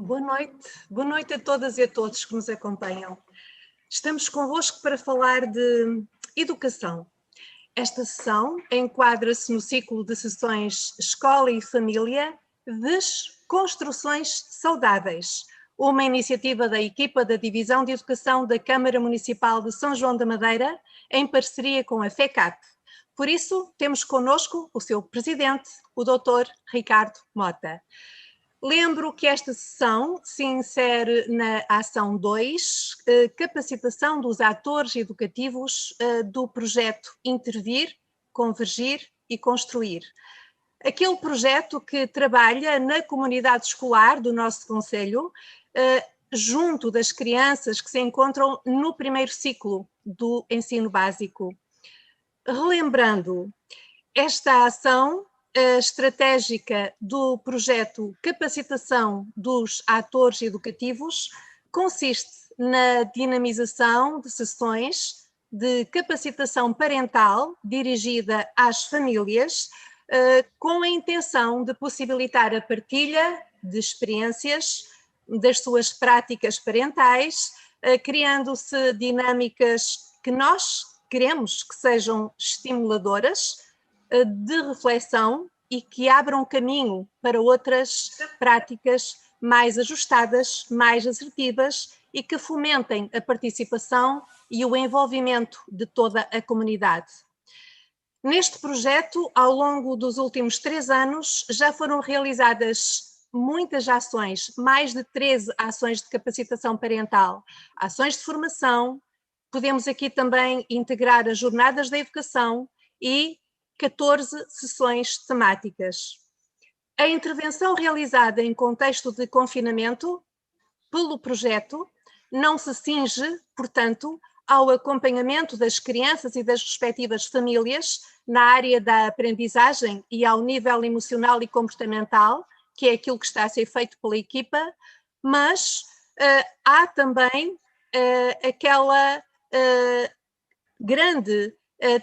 Boa noite a todas e a todos que nos acompanham. Estamos convosco para falar de educação. Esta sessão enquadra-se no ciclo de sessões Escola e Família, Desconstruções Saudáveis, uma iniciativa da equipa da Divisão de Educação da Câmara Municipal de São João da Madeira, em parceria com a FECAP. Por isso, temos connosco o seu presidente, o Dr. Ricardo Mota. Lembro que esta sessão se insere na ação 2, capacitação dos atores educativos do projeto Intervir, Convergir e Construir. Aquele projeto que trabalha na comunidade escolar do nosso concelho, junto das crianças que se encontram no primeiro ciclo do ensino básico. Relembrando, esta ação estratégica do projeto Capacitação dos Atores Educativos consiste na dinamização de sessões de capacitação parental dirigida às famílias, com a intenção de possibilitar a partilha de experiências das suas práticas parentais, criando-se dinâmicas que nós queremos que sejam estimuladoras, de reflexão e que abram caminho para outras práticas mais ajustadas, mais assertivas e que fomentem a participação e o envolvimento de toda a comunidade. Neste projeto, ao longo dos últimos 3 anos, já foram realizadas muitas ações, mais de 13 ações de capacitação parental, ações de formação, podemos aqui também integrar as jornadas da educação e 14 sessões temáticas. A intervenção realizada em contexto de confinamento pelo projeto não se cinge, portanto, ao acompanhamento das crianças e das respectivas famílias na área da aprendizagem e ao nível emocional e comportamental, que é aquilo que está a ser feito pela equipa, mas há também aquela grande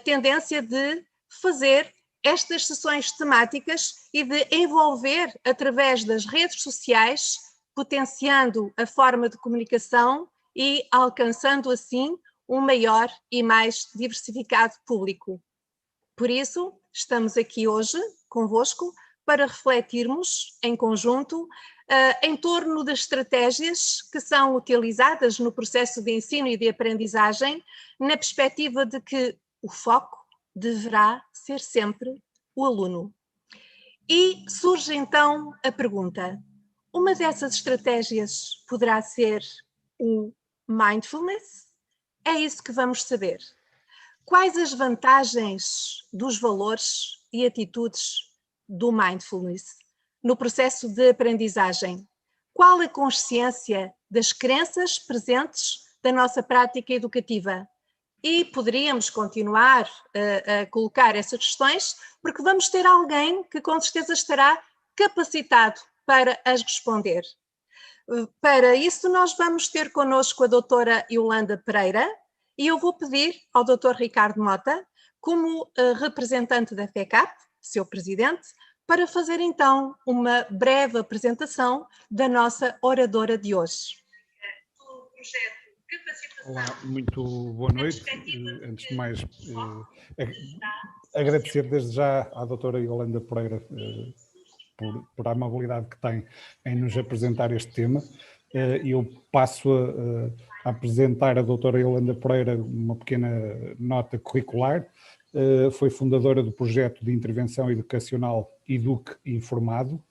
tendência de fazer estas sessões temáticas e de envolver através das redes sociais, potenciando a forma de comunicação e alcançando assim um maior e mais diversificado público. Por isso, estamos aqui hoje convosco para refletirmos em conjunto em torno das estratégias que são utilizadas no processo de ensino e de aprendizagem, na perspectiva de que o foco deverá ser sempre o aluno. E surge então a pergunta: uma dessas estratégias poderá ser o mindfulness? É isso que vamos saber. Quais as vantagens dos valores e atitudes do mindfulness no processo de aprendizagem? Qual a consciência das crenças presentes da nossa prática educativa? E poderíamos continuar a colocar essas questões, porque vamos ter alguém que com certeza estará capacitado para as responder. Para isso, nós vamos ter connosco a doutora Yolanda Pereira, e eu vou pedir ao doutor Ricardo Mota, como representante da FECAP, seu presidente, para fazer então uma breve apresentação da nossa oradora de hoje. Olá, muito boa noite. Antes de mais, agradecer desde já à doutora Yolanda Pereira por a amabilidade que tem em nos apresentar este tema. Eu passo a apresentar a doutora Yolanda Pereira uma pequena nota curricular. Foi fundadora do projeto de intervenção educacional Eduque Informado,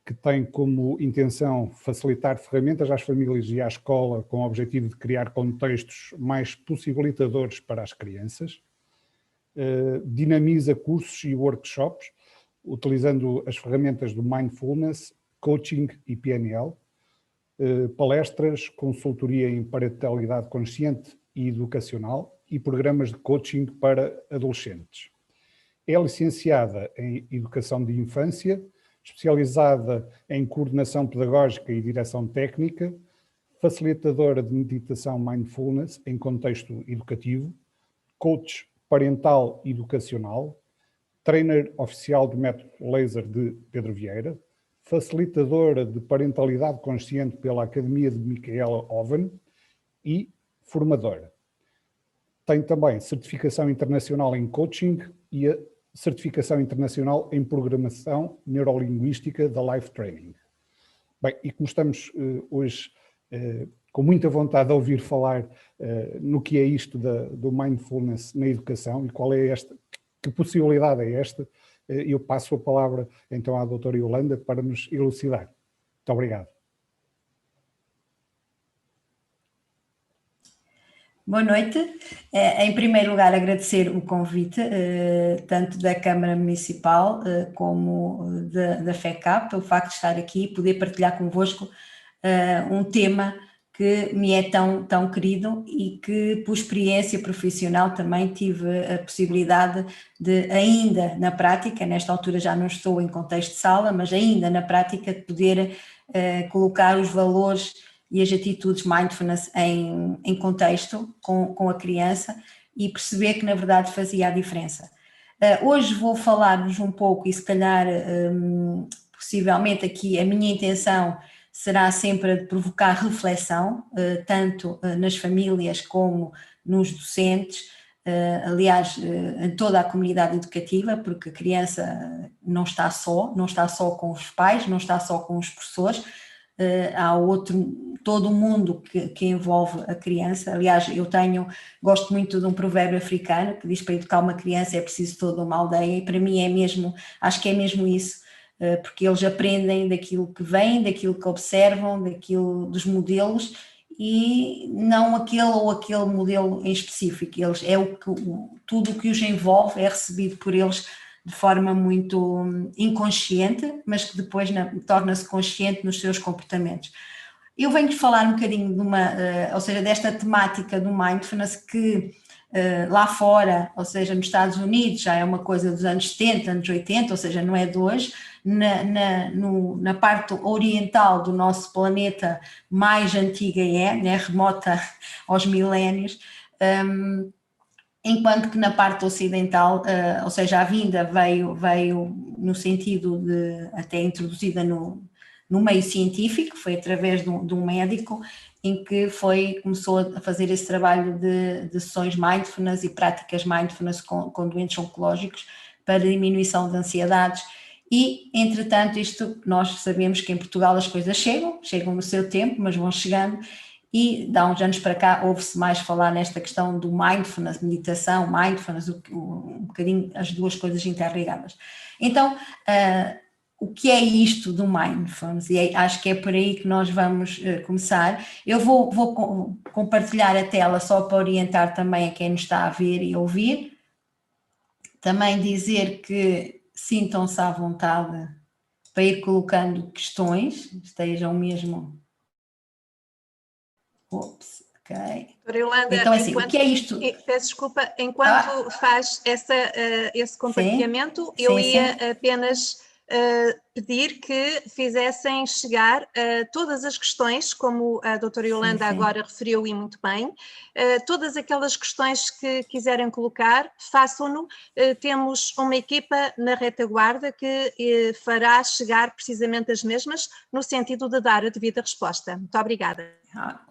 que tem como intenção facilitar ferramentas às famílias e à escola com o objetivo de criar contextos mais possibilitadores para as crianças. Dinamiza cursos e workshops, utilizando as ferramentas do Mindfulness, Coaching e PNL, palestras, consultoria em parentalidade consciente e educacional e programas de coaching para adolescentes. É licenciada em Educação de Infância, especializada em coordenação pedagógica e direção técnica, facilitadora de meditação mindfulness em contexto educativo, coach parental educacional, trainer oficial do método Laser de Pedro Vieira, facilitadora de parentalidade consciente pela Academia de Michaela Owen e formadora. Tem também certificação internacional em coaching e a certificação internacional em programação neurolinguística da Life Training. Bem, e como estamos hoje com muita vontade de ouvir falar no que é isto do mindfulness na educação e qual é esta, que possibilidade é esta, eu passo a palavra então à doutora Yolanda para nos elucidar. Muito obrigado. Boa noite. Em primeiro lugar, agradecer o convite, tanto da Câmara Municipal como da FECAP, o facto de estar aqui e poder partilhar convosco um tema que me é tão querido e que, por experiência profissional, também tive a possibilidade de, ainda na prática, nesta altura já não estou em contexto de sala, mas ainda na prática, de poder colocar os valores e as atitudes mindfulness em contexto com a criança e perceber que na verdade fazia a diferença. Hoje vou falar-vos um pouco e se calhar possivelmente aqui a minha intenção será sempre a de provocar reflexão, tanto nas famílias como nos docentes, aliás em toda a comunidade educativa, porque a criança não está só com os pais, não está só com os professores, há todo o mundo que envolve a criança. Aliás, gosto muito de um provérbio africano que diz que para educar uma criança é preciso toda uma aldeia, e para mim acho que é mesmo isso, porque eles aprendem daquilo que vem, daquilo que observam, dos modelos, e não aquele modelo em específico. Tudo o que os envolve é recebido por eles de forma muito inconsciente, mas que depois torna-se consciente nos seus comportamentos. Eu venho-vos falar um bocadinho desta temática do mindfulness que lá fora, ou seja, nos Estados Unidos, já é uma coisa dos anos 70, anos 80, ou seja, não é de hoje. Na parte oriental do nosso planeta, mais antiga né, remota aos milénios, enquanto que na parte ocidental, ou seja, a vinda veio no sentido de, até introduzida no meio científico, foi através de um médico, em que começou a fazer esse trabalho de sessões mindfulness e práticas mindfulness com doentes oncológicos para diminuição de ansiedades. E, entretanto, nós sabemos que em Portugal as coisas chegam no seu tempo, mas vão chegando. E de há uns anos para cá ouve-se mais falar nesta questão do mindfulness, meditação, mindfulness, um bocadinho as duas coisas interligadas. Então, o que é isto do mindfulness? E acho que é por aí que nós vamos começar. Eu vou compartilhar a tela só para orientar também a quem nos está a ver e ouvir. Também dizer que sintam-se à vontade para ir colocando questões, estejam mesmo... Ops, ok. Doutora Yolanda, então, assim, o que é isto? Peço desculpa, enquanto faz esse compartilhamento, eu ia apenas pedir que fizessem chegar todas as questões, como a doutora Yolanda agora referiu e muito bem, todas aquelas questões que quiserem colocar, façam-no. Temos uma equipa na retaguarda que fará chegar precisamente as mesmas, no sentido de dar a devida resposta. Muito obrigada.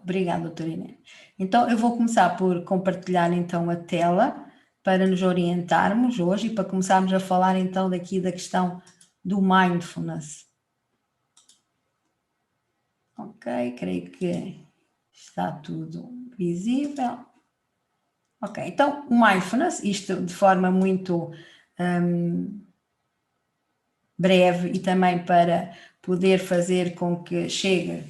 Obrigada, doutora Inês. Então, eu vou começar por compartilhar então a tela para nos orientarmos hoje e para começarmos a falar então daqui da questão do mindfulness. Ok, creio que está tudo visível. Ok, então o mindfulness, isto de forma muito breve e também para poder fazer com que chegue,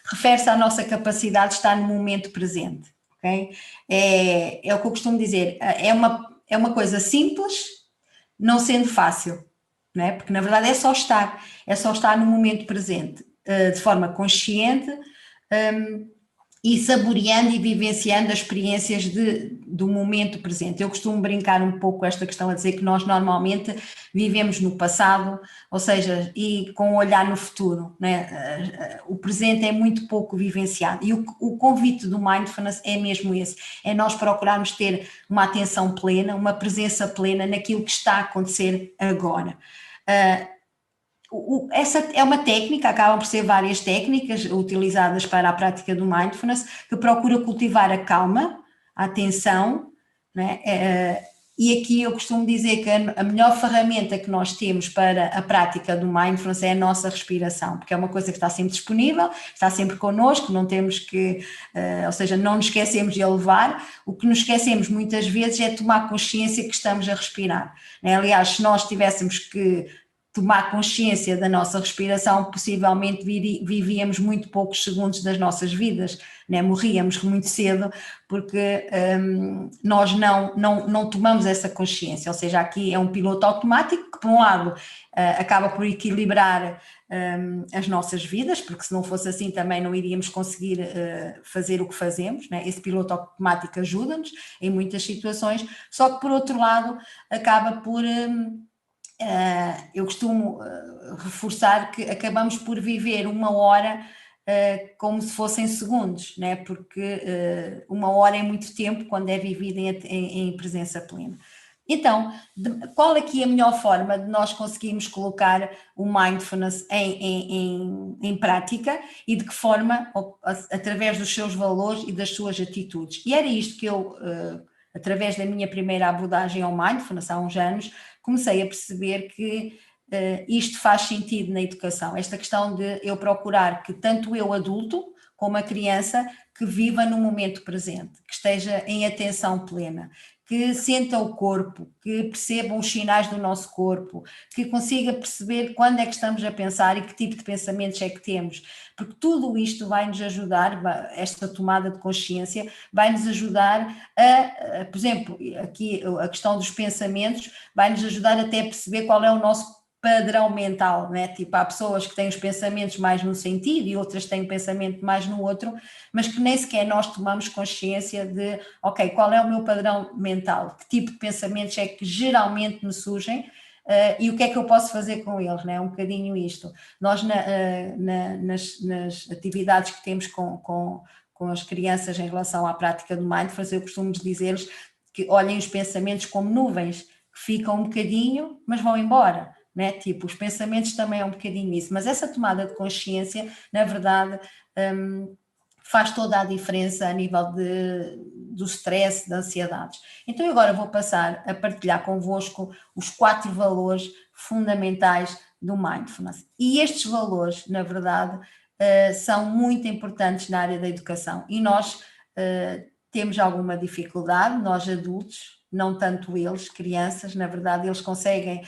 refere-se à nossa capacidade de estar no momento presente. Okay? É o que eu costumo dizer, é uma coisa simples, não sendo fácil. Não é? Porque na verdade é só estar no momento presente, de forma consciente e saboreando e vivenciando as experiências do momento presente. Eu costumo brincar um pouco com esta questão a dizer que nós normalmente vivemos no passado, ou seja, e com um olhar no futuro, não é? O presente é muito pouco vivenciado e o convite do mindfulness é mesmo esse, é nós procurarmos ter uma atenção plena, uma presença plena naquilo que está a acontecer agora. essa é uma técnica, acabam por ser várias técnicas utilizadas para a prática do mindfulness, que procura cultivar a calma, a atenção, né? E aqui eu costumo dizer que a melhor ferramenta que nós temos para a prática do mindfulness é a nossa respiração, porque é uma coisa que está sempre disponível, está sempre connosco, não temos que, ou seja, não nos esquecemos de a levar. O que nos esquecemos muitas vezes é tomar consciência que estamos a respirar, né? Aliás, se nós tivéssemos que tomar consciência da nossa respiração, possivelmente vivíamos muito poucos segundos das nossas vidas, né? Morríamos muito cedo, porque nós não tomamos essa consciência, ou seja, aqui é um piloto automático que, por um lado, acaba por equilibrar as nossas vidas, porque se não fosse assim também não iríamos conseguir fazer o que fazemos, né? Esse piloto automático ajuda-nos em muitas situações, só que, por outro lado, acaba por... eu costumo reforçar que acabamos por viver uma hora como se fossem segundos, né? Porque uma hora é muito tempo quando é vivida em presença plena. Então, qual aqui é a melhor forma de nós conseguirmos colocar o mindfulness em prática e de que forma? Através dos seus valores e das suas atitudes. E era isto que eu, através da minha primeira abordagem ao mindfulness, há uns anos, comecei a perceber que isto faz sentido na educação, esta questão de eu procurar que tanto eu adulto como a criança que viva no momento presente, que esteja em atenção plena, que sinta o corpo, que perceba os sinais do nosso corpo, que consiga perceber quando é que estamos a pensar e que tipo de pensamentos é que temos, porque tudo isto vai nos ajudar, esta tomada de consciência vai nos ajudar por exemplo, aqui a questão dos pensamentos vai nos ajudar até a perceber qual é o nosso padrão mental, né? Tipo, há pessoas que têm os pensamentos mais num sentido e outras têm o pensamento mais no outro, mas que nem sequer nós tomamos consciência de, ok, qual é o meu padrão mental, que tipo de pensamentos é que geralmente me surgem e o que é que eu posso fazer com eles, né? É um bocadinho isto. Nós nas atividades que temos com as crianças em relação à prática do mindfulness, eu costumo dizer-lhes que olhem os pensamentos como nuvens, que ficam um bocadinho, mas vão embora. Né? Tipo, os pensamentos também é um bocadinho isso, mas essa tomada de consciência, na verdade, faz toda a diferença a nível do stress, da ansiedade. Então eu agora vou passar a partilhar convosco os 4 valores fundamentais do mindfulness. E estes valores, na verdade, são muito importantes na área da educação e nós temos alguma dificuldade, nós adultos, não tanto eles, crianças, na verdade eles conseguem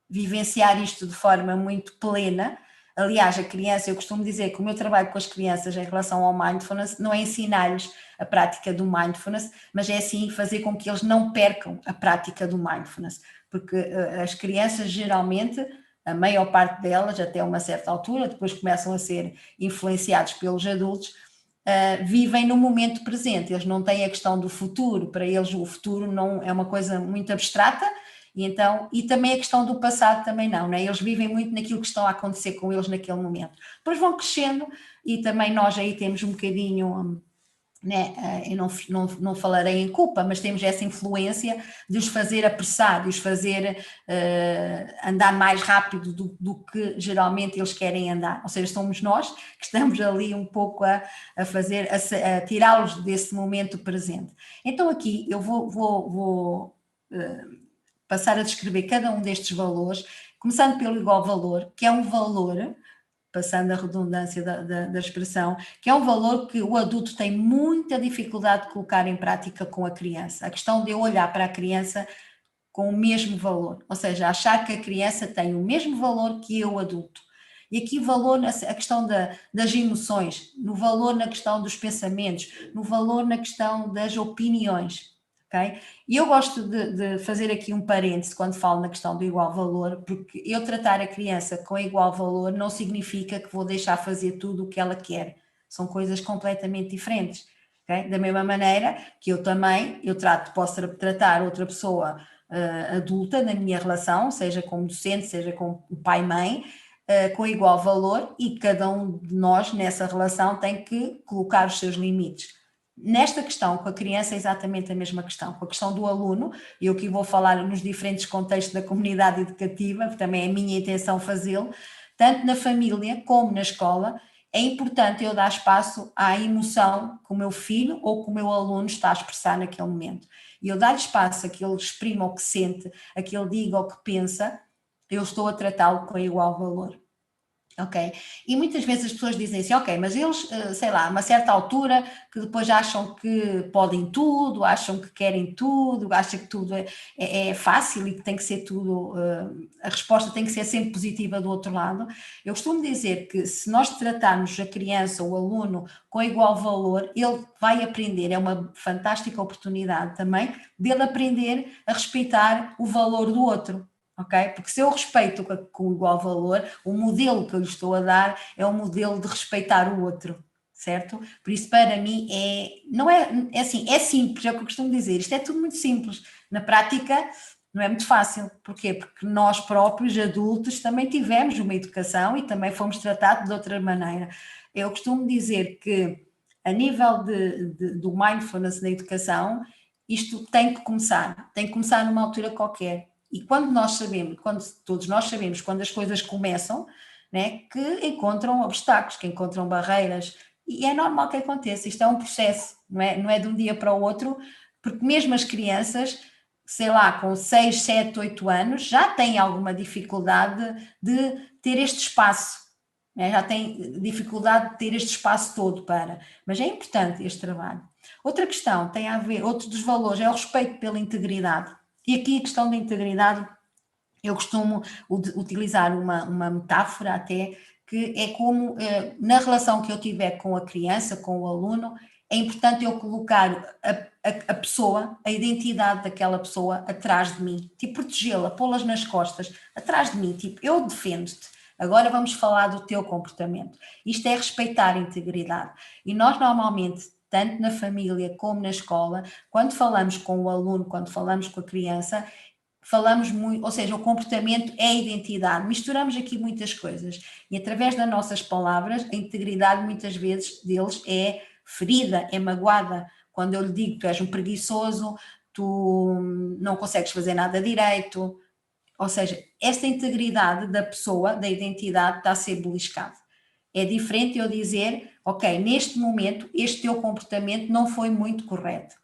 vivenciar isto de forma muito plena. Aliás, a criança, eu costumo dizer que o meu trabalho com as crianças em relação ao mindfulness não é ensinar-lhes a prática do mindfulness, mas é assim fazer com que eles não percam a prática do mindfulness, porque as crianças geralmente, a maior parte delas, até uma certa altura, depois começam a ser influenciados pelos adultos, vivem no momento presente, eles não têm a questão do futuro, para eles o futuro não é uma coisa muito abstrata, e também a questão do passado também não, né? Eles vivem muito naquilo que está a acontecer com eles naquele momento. Depois vão crescendo e também nós aí temos um bocadinho, né? Eu não falarei em culpa, mas temos essa influência de os fazer apressar, de os fazer andar mais rápido do que geralmente eles querem andar. Ou seja, somos nós que estamos ali um pouco a tirá-los desse momento presente. Então aqui eu vou passar a descrever cada um destes valores, começando pelo igual valor, que é um valor, passando a redundância da expressão, que é um valor que o adulto tem muita dificuldade de colocar em prática com a criança. A questão de eu olhar para a criança com o mesmo valor, ou seja, achar que a criança tem o mesmo valor que eu, adulto. E aqui valor, a questão das emoções, no valor na questão dos pensamentos, no valor na questão das opiniões. Okay? E eu gosto de fazer aqui um parêntese quando falo na questão do igual valor, porque eu tratar a criança com igual valor não significa que vou deixar fazer tudo o que ela quer. São coisas completamente diferentes. Okay? Da mesma maneira que eu posso tratar outra pessoa adulta na minha relação, seja como docente, seja como pai e mãe, com igual valor, e cada um de nós nessa relação tem que colocar os seus limites. Nesta questão, com a criança é exatamente a mesma questão. Com a questão do aluno, eu aqui vou falar nos diferentes contextos da comunidade educativa, porque também é a minha intenção fazê-lo, tanto na família como na escola, é importante eu dar espaço à emoção que o meu filho ou que o meu aluno está a expressar naquele momento. E eu dar-lhe espaço a que ele exprima o que sente, a que ele diga o que pensa, eu estou a tratá-lo com igual valor. Ok? E muitas vezes as pessoas dizem assim, ok, mas eles, sei lá, a uma certa altura, que depois acham que podem tudo, acham que querem tudo, acham que tudo é fácil e que tem que ser tudo, a resposta tem que ser sempre positiva do outro lado. Eu costumo dizer que se nós tratarmos a criança ou o aluno com igual valor, ele vai aprender, é uma fantástica oportunidade também, dele aprender a respeitar o valor do outro. Okay? Porque se eu respeito com igual valor, o modelo que eu lhe estou a dar é o modelo de respeitar o outro, certo? Por isso, para mim, é simples, é o que eu costumo dizer, isto é tudo muito simples. Na prática, não é muito fácil. Porquê? Porque nós próprios, adultos, também tivemos uma educação e também fomos tratados de outra maneira. Eu costumo dizer que, a nível do mindfulness na educação, isto tem que começar numa altura qualquer. E quando nós sabemos, quando todos nós sabemos, quando as coisas começam, né, que encontram obstáculos, que encontram barreiras, e é normal que aconteça, isto é um processo, não é de um dia para o outro, porque mesmo as crianças, sei lá, com 6, 7, 8 anos, já têm alguma dificuldade de ter este espaço, né, já têm dificuldade de ter este espaço todo mas é importante este trabalho. Outra questão tem a ver, outro dos valores é o respeito pela integridade. E aqui a questão da integridade, eu costumo utilizar uma metáfora até, que é como na relação que eu tiver com a criança, com o aluno, é importante eu colocar a pessoa, a identidade daquela pessoa atrás de mim, tipo protegê-la, pô-las nas costas, atrás de mim, tipo eu defendo-te, agora vamos falar do teu comportamento. Isto é respeitar a integridade. E nós normalmente, tanto na família como na escola, quando falamos com o aluno, quando falamos com a criança, falamos muito, ou seja, o comportamento é a identidade, misturamos aqui muitas coisas e através das nossas palavras, a integridade muitas vezes deles é ferida, é magoada. Quando eu lhe digo que tu és um preguiçoso, tu não consegues fazer nada direito, ou seja, esta integridade da pessoa, da identidade, está a ser beliscada. É diferente eu dizer, ok, neste momento este teu comportamento não foi muito correto,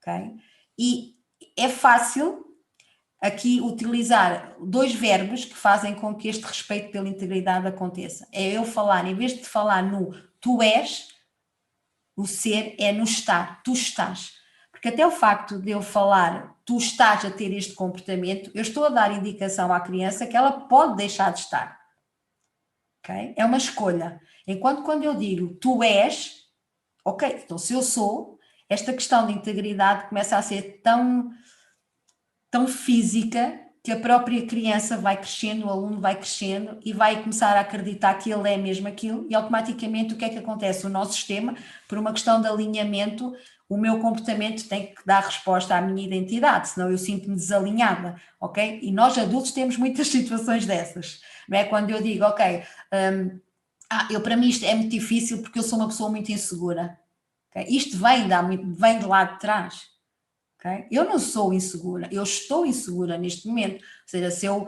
ok? E é fácil aqui utilizar 2 verbos que fazem com que este respeito pela integridade aconteça. É eu falar, em vez de falar no tu és, o ser é no estar, tu estás. Porque até o facto de eu falar tu estás a ter este comportamento, eu estou a dar indicação à criança que ela pode deixar de estar. Okay? É uma escolha. Enquanto quando eu digo tu és, ok, então se eu sou, esta questão de integridade começa a ser tão física que a própria criança vai crescendo, o aluno vai crescendo e vai começar a acreditar que ele é mesmo aquilo e automaticamente o que é que acontece? O nosso sistema, por uma questão de alinhamento, o meu comportamento tem que dar resposta à minha identidade, senão eu sinto-me desalinhada, ok? E nós adultos temos muitas situações dessas, não é? Quando eu digo, ok, para mim isto é muito difícil porque eu sou uma pessoa muito insegura, okay? Isto vem de lá de trás. Okay? Eu não sou insegura, eu estou insegura neste momento, ou seja, se eu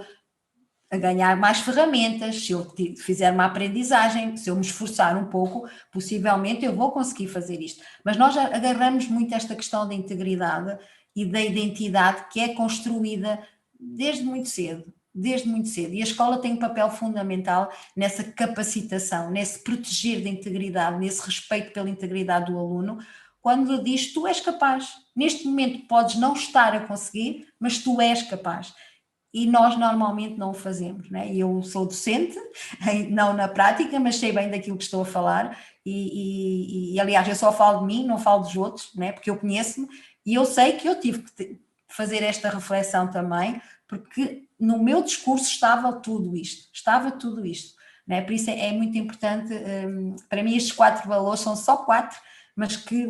ganhar mais ferramentas, se eu fizer uma aprendizagem, se eu me esforçar um pouco, possivelmente eu vou conseguir fazer isto. Mas nós agarramos muito esta questão da integridade e da identidade que é construída desde muito cedo. E a escola tem um papel fundamental nessa capacitação, nesse proteger da integridade, nesse respeito pela integridade do aluno, quando ele diz tu és capaz, neste momento podes não estar a conseguir, mas tu és capaz. E nós normalmente não o fazemos, né? Eu sou docente, não na prática, mas sei bem daquilo que estou a falar e aliás eu só falo de mim, não falo dos outros, né? Porque eu conheço-me e eu sei que eu tive que fazer esta reflexão também, porque no meu discurso estava tudo isto, né? Por isso é muito importante, para mim estes 4 valores são só 4, mas que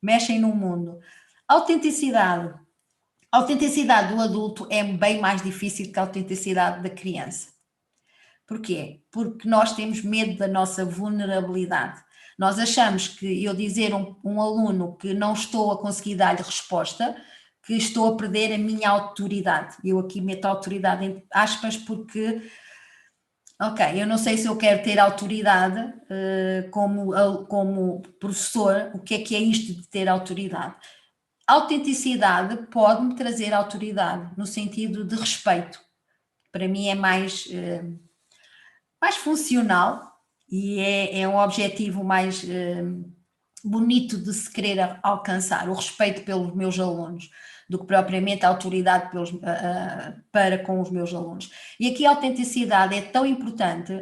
mexem no mundo. A autenticidade do adulto é bem mais difícil que a autenticidade da criança. Porquê? Porque nós temos medo da nossa vulnerabilidade. Nós achamos que eu dizer um aluno que não estou a conseguir dar-lhe resposta, que estou a perder a minha autoridade. Eu aqui meto a autoridade em aspas porque, ok, eu não sei se eu quero ter autoridade como professor, o que é isto de ter autoridade? Autenticidade pode-me trazer autoridade, no sentido de respeito. Para mim é mais funcional e é um objetivo mais bonito de se querer alcançar, o respeito pelos meus alunos, do que propriamente a autoridade para com os meus alunos. E aqui a autenticidade é tão importante,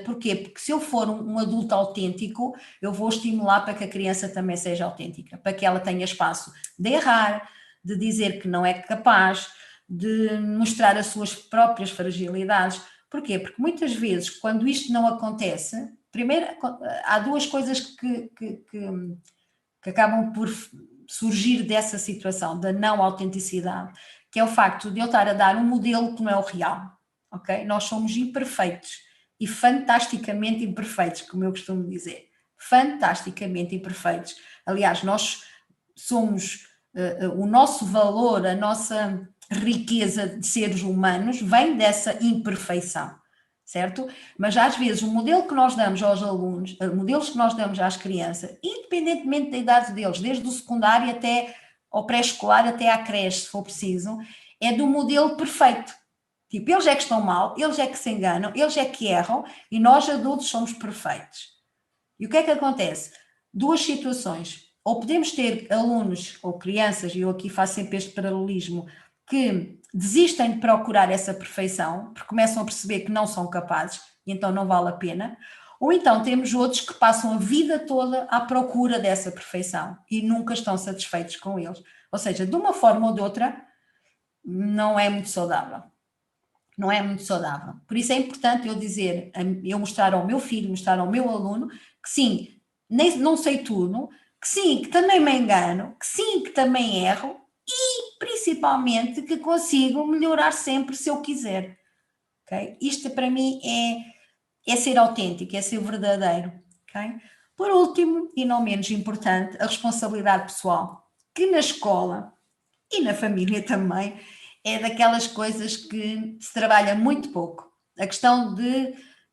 porquê? Porque se eu for um adulto autêntico, eu vou estimular para que a criança também seja autêntica, para que ela tenha espaço de errar, de dizer que não é capaz, de mostrar as suas próprias fragilidades. Porquê? Porque muitas vezes, quando isto não acontece, primeiro, há duas coisas que acabam por surgir dessa situação, da não autenticidade, que é o facto de eu estar a dar um modelo que não é o real, ok? Nós somos imperfeitos e fantasticamente imperfeitos, como eu costumo dizer, fantasticamente imperfeitos. Aliás, nós somos, o nosso valor, a nossa riqueza de seres humanos vem dessa imperfeição, certo? Mas às vezes o modelo que nós damos aos alunos, modelos que nós damos às crianças, independentemente da idade deles, desde o secundário até ao pré-escolar, até à creche, se for preciso, é do modelo perfeito. Tipo, eles é que estão mal, eles é que se enganam, eles é que erram e nós adultos somos perfeitos. E o que é que acontece? Duas situações. Ou podemos ter alunos ou crianças, e eu aqui faço sempre este paralelismo, que desistem de procurar essa perfeição, porque começam a perceber que não são capazes, e então não vale a pena. Ou então temos outros que passam a vida toda à procura dessa perfeição e nunca estão satisfeitos com eles. Ou seja, de uma forma ou de outra, não é muito saudável. Não é muito saudável. Por isso é importante eu dizer, eu mostrar ao meu filho, mostrar ao meu aluno, que sim, não sei tudo, que sim, que também me engano, que sim, que também erro, e principalmente que consigo melhorar sempre se eu quiser. Okay? Isto para mim é ser autêntico, é ser verdadeiro. Okay? Por último, e não menos importante, a responsabilidade pessoal, que na escola e na família também é daquelas coisas que se trabalha muito pouco. A questão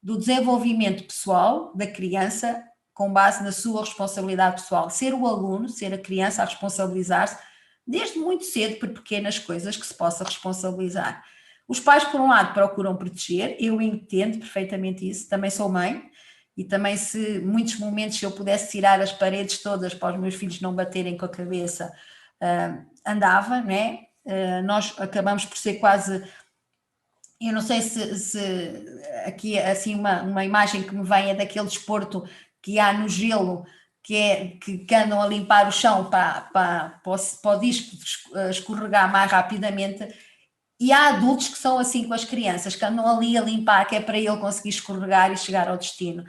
do desenvolvimento pessoal da criança com base na sua responsabilidade pessoal. Ser o aluno, ser a criança a responsabilizar-se desde muito cedo por pequenas coisas que se possa responsabilizar. Os pais, por um lado, procuram proteger, eu entendo perfeitamente isso, também sou mãe, e também se muitos momentos se eu pudesse tirar as paredes todas para os meus filhos não baterem com a cabeça, andava, né? Nós acabamos por ser quase, eu não sei se aqui assim uma imagem que me vem é daquele desporto que há no gelo, que andam a limpar o chão para o disco escorregar mais rapidamente, e há adultos que são assim com as crianças, que andam ali a limpar, que é para ele conseguir escorregar e chegar ao destino.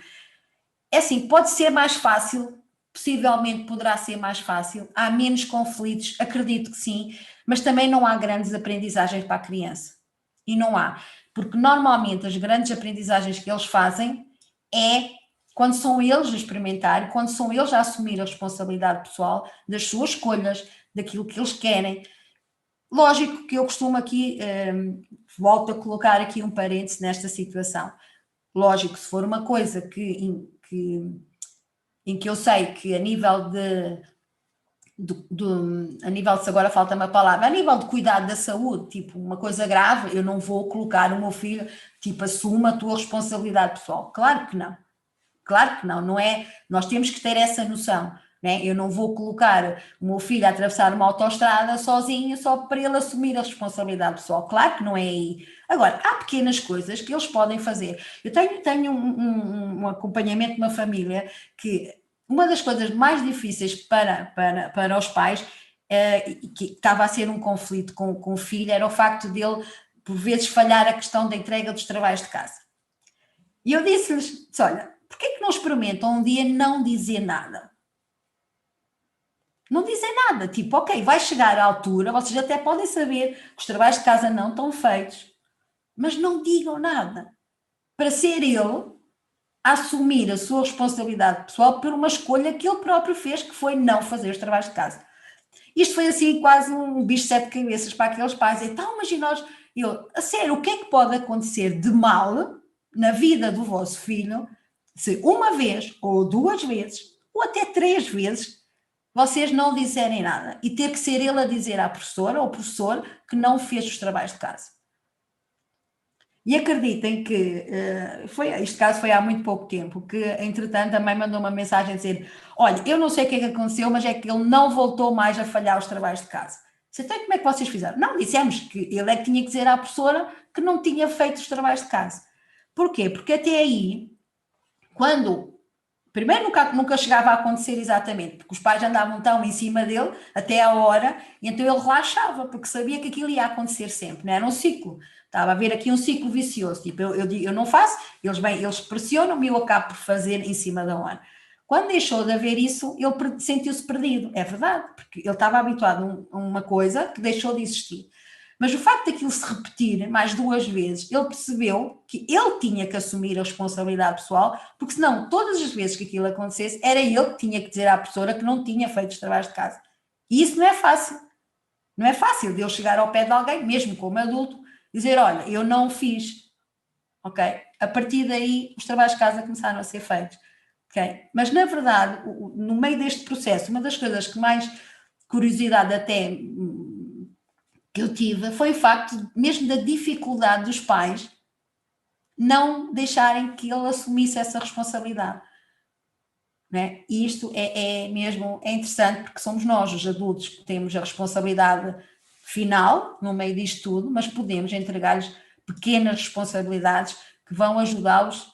É assim, pode ser mais fácil, possivelmente poderá ser mais fácil, há menos conflitos, acredito que sim, mas também não há grandes aprendizagens para a criança. E não há, porque normalmente as grandes aprendizagens que eles fazem é quando são eles a experimentar, quando são eles a assumir a responsabilidade pessoal das suas escolhas, daquilo que eles querem. Lógico que eu costumo aqui, volto a colocar aqui um parêntese nesta situação. Lógico, se for uma coisa em que eu sei que a nível a nível de, agora falta uma palavra, a nível de cuidado da saúde, tipo uma coisa grave, eu não vou colocar o meu filho, tipo, assuma a tua responsabilidade pessoal. Claro que não, não é, nós temos que ter essa noção, né? Eu não vou colocar o meu filho a atravessar uma autoestrada sozinho só para ele assumir a responsabilidade pessoal, claro que não é aí. Agora, há pequenas coisas que eles podem fazer. Eu tenho um acompanhamento de uma família que uma das coisas mais difíceis para os pais, que estava a ser um conflito com o filho, era o facto dele, por vezes, falhar a questão da entrega dos trabalhos de casa. E eu disse-lhes, olha, porquê que não experimentam um dia não dizer nada? Não dizer nada, tipo, ok, vai chegar à altura, vocês até podem saber que os trabalhos de casa não estão feitos, mas não digam nada. Para ser ele a assumir a sua responsabilidade pessoal por uma escolha que ele próprio fez, que foi não fazer os trabalhos de casa. Isto foi assim quase um bicho de sete cabeças para aqueles pais. Então, imagina nós, a sério, o que é que pode acontecer de mal na vida do vosso filho se uma vez, ou duas vezes, ou até 3 vezes, vocês não disserem nada e ter que ser ele a dizer à professora ou professor que não fez os trabalhos de casa? E acreditem que, este caso foi há muito pouco tempo, que entretanto a mãe mandou uma mensagem a dizer, olha, eu não sei o que é que aconteceu, mas é que ele não voltou mais a falhar os trabalhos de casa. Então como é que vocês fizeram? Não, dissemos que ele é que tinha que dizer à professora que não tinha feito os trabalhos de casa. Porquê? Porque até aí, primeiro nunca chegava a acontecer exatamente, porque os pais andavam tão em cima dele até a hora, e então ele relaxava, porque sabia que aquilo ia acontecer sempre, não era um ciclo. Estava a haver aqui um ciclo vicioso, tipo, eu não faço, eles pressionam-me e eu acabo por fazer em cima da hora. Quando deixou de haver isso, ele sentiu-se perdido, é verdade, porque ele estava habituado a uma coisa que deixou de existir. Mas o facto daquilo se repetir mais 2 vezes, ele percebeu que ele tinha que assumir a responsabilidade pessoal, porque senão, todas as vezes que aquilo acontecesse, era ele que tinha que dizer à professora que não tinha feito os trabalhos de casa. E isso não é fácil. Não é fácil de eu chegar ao pé de alguém, mesmo como adulto, dizer, olha, eu não fiz, ok? A partir daí, os trabalhos de casa começaram a ser feitos, ok? Mas, na verdade, no meio deste processo, uma das coisas que mais curiosidade até que eu tive foi o facto mesmo da dificuldade dos pais não deixarem que ele assumisse essa responsabilidade. Né? E isto mesmo interessante, porque somos nós, os adultos, que temos a responsabilidade final no meio disto tudo, mas podemos entregar-lhes pequenas responsabilidades que vão ajudá-los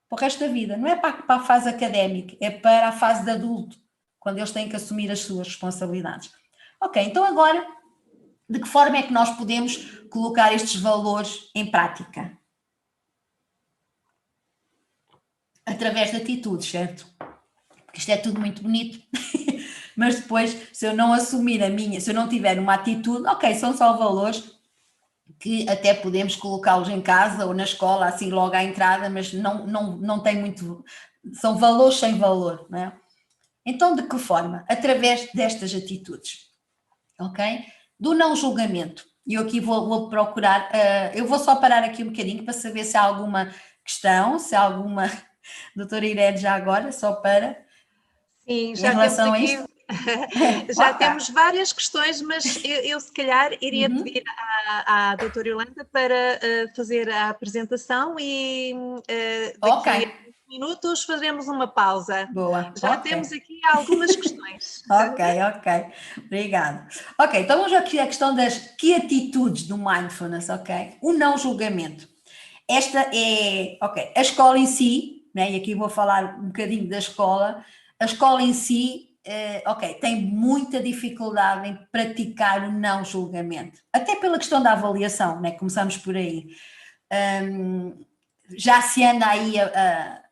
para o resto da vida. Não é para a fase académica, é para a fase de adulto, quando eles têm que assumir as suas responsabilidades. Ok, então agora, de que forma é que nós podemos colocar estes valores em prática? Através de atitudes, certo? Porque isto é tudo muito bonito, mas depois, se eu não assumir se eu não tiver uma atitude, ok, são só valores que até podemos colocá-los em casa ou na escola, assim logo à entrada, mas não tem muito, são valores sem valor, não é? Então, de que forma? Através destas atitudes, ok? Do não julgamento. E eu aqui vou procurar, eu vou só parar aqui um bocadinho para saber se há alguma questão, se há alguma, doutora Irene, já agora, só para... Sim, já temos aqui, já temos várias questões, mas eu se calhar iria pedir à doutora Yolanda para fazer a apresentação e daqui a 5 minutos faremos uma pausa. Boa. Já temos aqui algumas questões. Ok. Obrigada. Ok, então vamos aqui à questão das que atitudes do mindfulness, ok? O não julgamento. Esta é, ok, a escola em si, né, e aqui vou falar um bocadinho da escola, a escola em si, ok, tem muita dificuldade em praticar o não julgamento, até pela questão da avaliação, né, começamos por aí. Já se anda aí,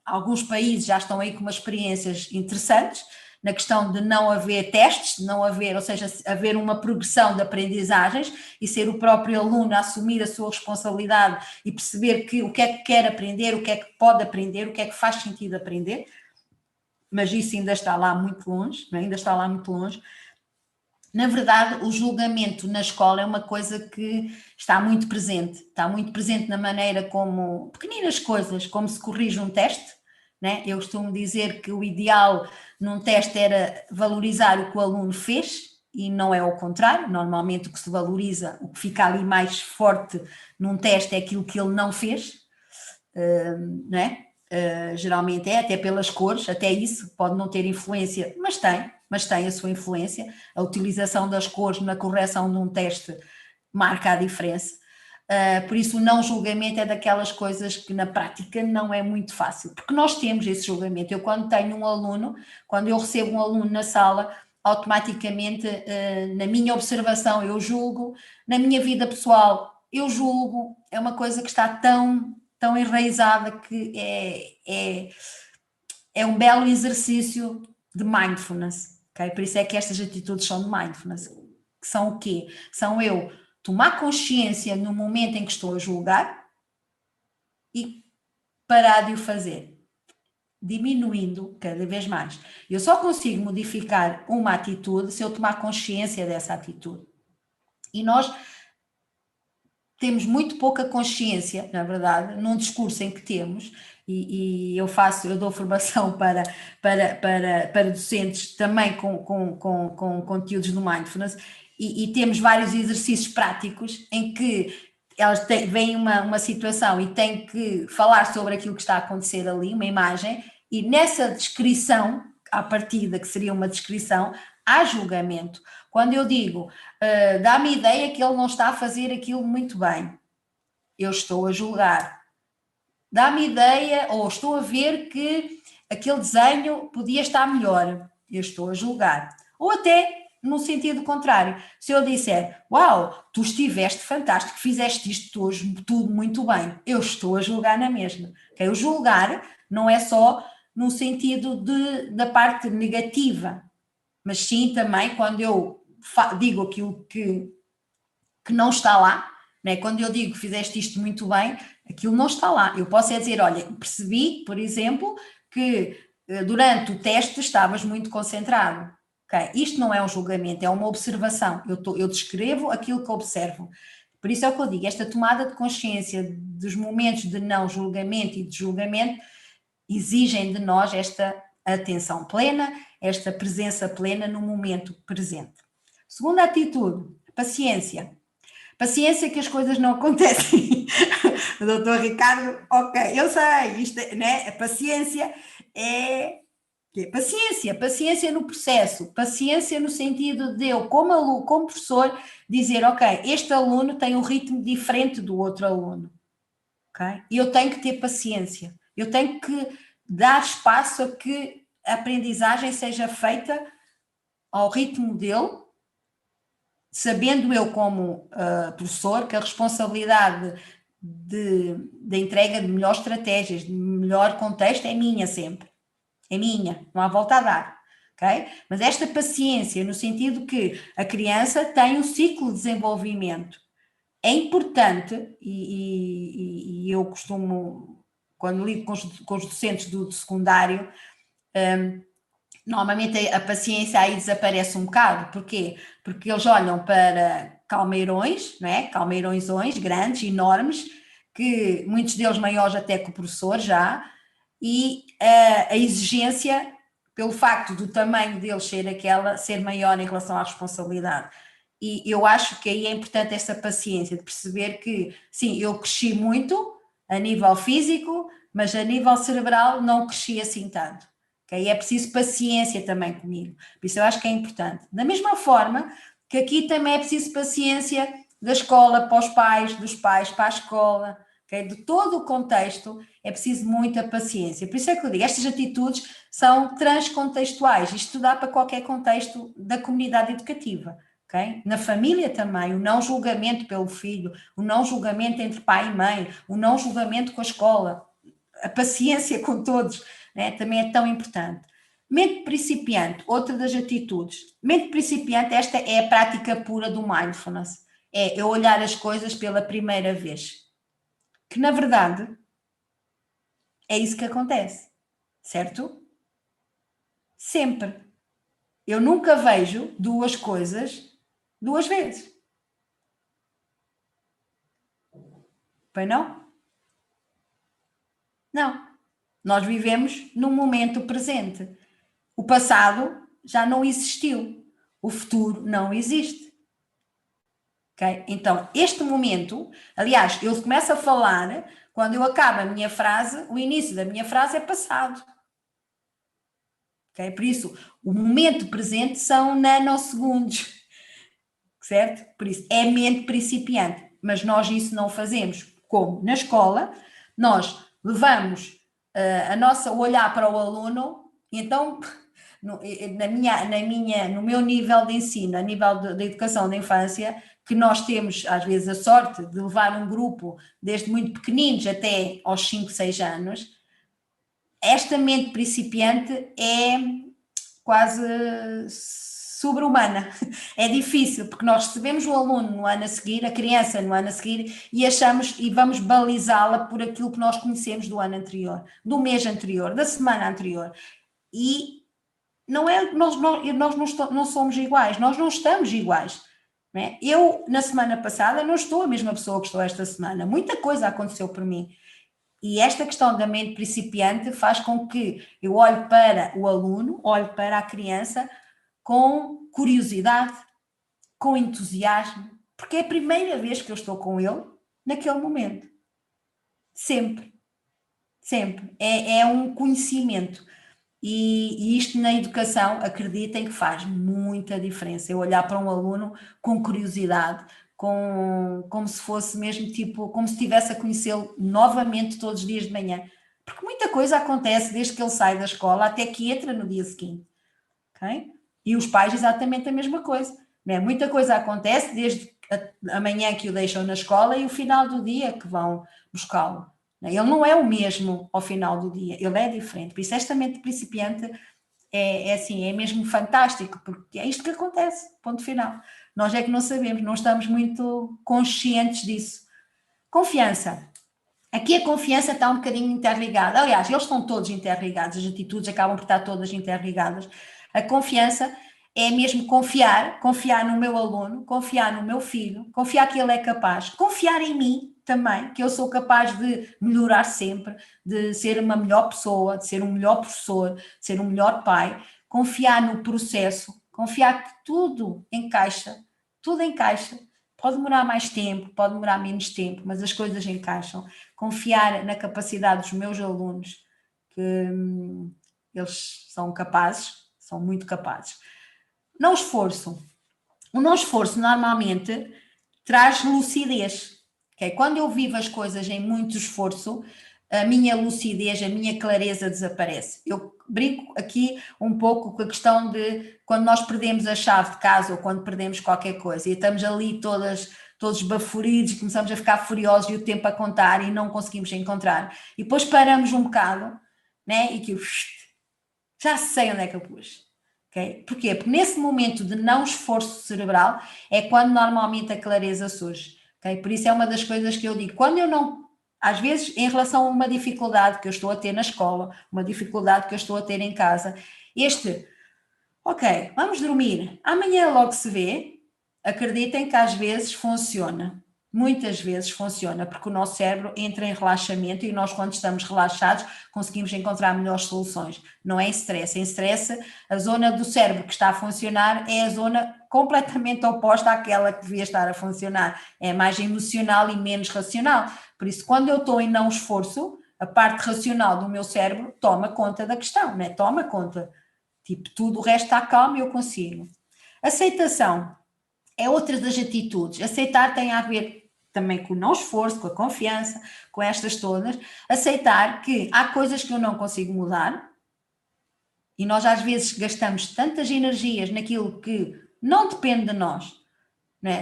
alguns países já estão aí com umas experiências interessantes, na questão de não haver testes, de não haver, ou seja, haver uma progressão de aprendizagens e ser o próprio aluno a assumir a sua responsabilidade e perceber que o que é que quer aprender, o que é que pode aprender, o que é que faz sentido aprender, mas isso ainda está lá muito longe, ainda está lá muito longe. Na verdade, o julgamento na escola é uma coisa que está muito presente na maneira como, pequeninas coisas, como se corrige um teste, né? Eu costumo dizer que o ideal num teste era valorizar o que o aluno fez e não é o contrário. Normalmente o que se valoriza, o que fica ali mais forte num teste é aquilo que ele não fez, não é? Geralmente é, até pelas cores, até isso pode não ter influência, mas tem a sua influência. A utilização das cores na correção de um teste marca a diferença. Por isso o não julgamento é daquelas coisas que na prática não é muito fácil, porque nós temos esse julgamento. Eu quando eu recebo um aluno na sala, automaticamente na minha observação eu julgo, na minha vida pessoal eu julgo, é uma coisa que está tão enraizada que é um belo exercício de mindfulness, ok? Por isso é que estas atitudes são de mindfulness, que são o quê? São eu tomar consciência no momento em que estou a julgar e parar de o fazer. diminuindo cada vez mais. Eu só consigo modificar uma atitude se eu tomar consciência dessa atitude. E nós temos muito pouca consciência, na verdade, num discurso em que temos, e eu dou formação para docentes também com conteúdos no Mindfulness, e temos vários exercícios práticos em que elas veem uma situação e têm que falar sobre aquilo que está a acontecer ali, uma imagem, e nessa descrição, à partida, que seria uma descrição, há julgamento. Quando eu digo, dá-me a ideia que ele não está a fazer aquilo muito bem, eu estou a julgar. Dá-me ideia, ou estou a ver que aquele desenho podia estar melhor, eu estou a julgar. Ou até no sentido contrário, se eu disser, uau, tu estiveste fantástico, fizeste isto hoje tudo muito bem, eu estou a julgar na mesma. Okay? O julgar não é só no sentido da parte negativa, mas sim também quando eu digo aquilo que não está lá, né? Quando eu digo que fizeste isto muito bem, aquilo não está lá. Eu posso dizer, olha, percebi, por exemplo, que durante o teste estavas muito concentrado. Okay? Isto não é um julgamento, é uma observação. Eu descrevo aquilo que observo. Por isso é o que eu digo, esta tomada de consciência dos momentos de não julgamento e de julgamento exigem de nós esta atenção plena, esta presença plena no momento presente. Segunda atitude, paciência. Paciência que as coisas não acontecem. O doutor Ricardo, ok, eu sei, isto, né? A paciência é paciência no processo, paciência no sentido de eu, como professor, dizer, ok, este aluno tem um ritmo diferente do outro aluno, ok? E eu tenho que ter paciência, eu tenho que dar espaço a que a aprendizagem seja feita ao ritmo dele, sabendo eu como professor que a responsabilidade da entrega de melhores estratégias, de melhor contexto é minha sempre. É minha, não há volta a dar, ok? Mas esta paciência, no sentido que a criança tem um ciclo de desenvolvimento, é importante, e eu costumo, quando lido com os docentes do secundário, normalmente a paciência aí desaparece um bocado. Porquê? Porque eles olham para calmeirões, não é? Calmeirõezões grandes, enormes, que muitos deles maiores até que o professor já, e a exigência, pelo facto do tamanho deles ser maior em relação à responsabilidade. E eu acho que aí é importante essa paciência de perceber que, sim, eu cresci muito a nível físico, mas a nível cerebral não cresci assim tanto. Okay? É preciso paciência também comigo. Por isso eu acho que é importante. Da mesma forma que aqui também é preciso paciência da escola para os pais, dos pais para a escola, okay? De todo o contexto é preciso muita paciência. Por isso é que eu digo, estas atitudes são transcontextuais. Isto dá para qualquer contexto da comunidade educativa. Okay? Na família também, o não julgamento pelo filho, o não julgamento entre pai e mãe, o não julgamento com a escola, a paciência com todos, né? Também é tão importante. Mente principiante, outra das atitudes. Mente principiante, esta é a prática pura do mindfulness. É eu olhar as coisas pela primeira vez. Que, na verdade, é isso que acontece, certo? Sempre. Eu nunca vejo duas coisas duas vezes. Pois não? Não. Nós vivemos num momento presente. O passado já não existiu. O futuro não existe. Okay? Então, este momento, aliás, eu começo a falar, quando eu acabo a minha frase, o início da minha frase é passado. Okay? Por isso, o momento presente são nanosegundos. Certo? Por isso, é mente principiante. Mas nós isso não fazemos. Como? Na escola, nós levamos o olhar para o aluno, então, no meu nível de ensino, a nível da educação da infância, que nós temos, às vezes, a sorte de levar um grupo desde muito pequeninos até aos 5, 6 anos, esta mente principiante é quase sobre-humana. É difícil, porque nós recebemos o aluno no ano a seguir, a criança no ano a seguir, e achamos e vamos balizá-la por aquilo que nós conhecemos do ano anterior, do mês anterior, da semana anterior. E não é, nós não somos iguais, nós não estamos iguais. Não é? Eu, na semana passada, não estou a mesma pessoa que estou esta semana. Muita coisa aconteceu por mim. E esta questão da mente principiante faz com que eu olhe para o aluno, olhe para a criança com curiosidade, com entusiasmo, porque é a primeira vez que eu estou com ele naquele momento. Sempre. Sempre. É um conhecimento. E isto na educação, acreditem que faz muita diferença. Eu olhar para um aluno com curiosidade, como se fosse mesmo tipo, como se estivesse a conhecê-lo novamente todos os dias de manhã. Porque muita coisa acontece desde que ele sai da escola até que entra no dia seguinte. Okay? E os pais exatamente a mesma coisa. Né? Muita coisa acontece desde a manhã que o deixam na escola e o final do dia que vão buscá-lo. Ele não é o mesmo ao final do dia, ele é diferente. Por isso esta mente principiante é assim, é mesmo fantástico, porque é isto que acontece, ponto final. Nós é que não sabemos, não estamos muito conscientes disso. Confiança. Aqui a confiança está um bocadinho interligada. Aliás, eles estão todos interligados, as atitudes acabam por estar todas interligadas. A confiança é mesmo confiar no meu aluno, confiar no meu filho, confiar que ele é capaz, confiar em mim também, que eu sou capaz de melhorar sempre, de ser uma melhor pessoa, de ser um melhor professor, de ser um melhor pai, confiar no processo, confiar que tudo encaixa. Pode demorar mais tempo, pode demorar menos tempo, mas as coisas encaixam. Confiar na capacidade dos meus alunos, que eles são capazes, são muito capazes. Não esforço. O não esforço normalmente traz lucidez. Okay? Quando eu vivo as coisas em muito esforço, a minha lucidez, a minha clareza desaparece. Eu brinco aqui um pouco com a questão de quando nós perdemos a chave de casa ou quando perdemos qualquer coisa e estamos ali todos baforidos, começamos a ficar furiosos e o tempo a contar e não conseguimos encontrar. E depois paramos um bocado, né? E que já sei onde é que eu pus. Okay? Porquê? Porque nesse momento de não esforço cerebral é quando normalmente a clareza surge. Okay? Por isso é uma das coisas que eu digo. Quando eu não, às vezes em relação a uma dificuldade que eu estou a ter na escola, uma dificuldade que eu estou a ter em casa, ok, vamos dormir, amanhã logo se vê, acreditem que às vezes funciona. Muitas vezes funciona, porque o nosso cérebro entra em relaxamento e nós, quando estamos relaxados, conseguimos encontrar melhores soluções. Não é em stress. Em stress, a zona do cérebro que está a funcionar é a zona completamente oposta àquela que devia estar a funcionar. É mais emocional e menos racional. Por isso, quando eu estou em não esforço, a parte racional do meu cérebro toma conta da questão, né? Toma conta. Tipo, tudo o resto está calmo e eu consigo. Aceitação é outra das atitudes. Aceitar tem a ver também com o não esforço, com a confiança, com estas todas. Aceitar que há coisas que eu não consigo mudar e nós às vezes gastamos tantas energias naquilo que não depende de nós,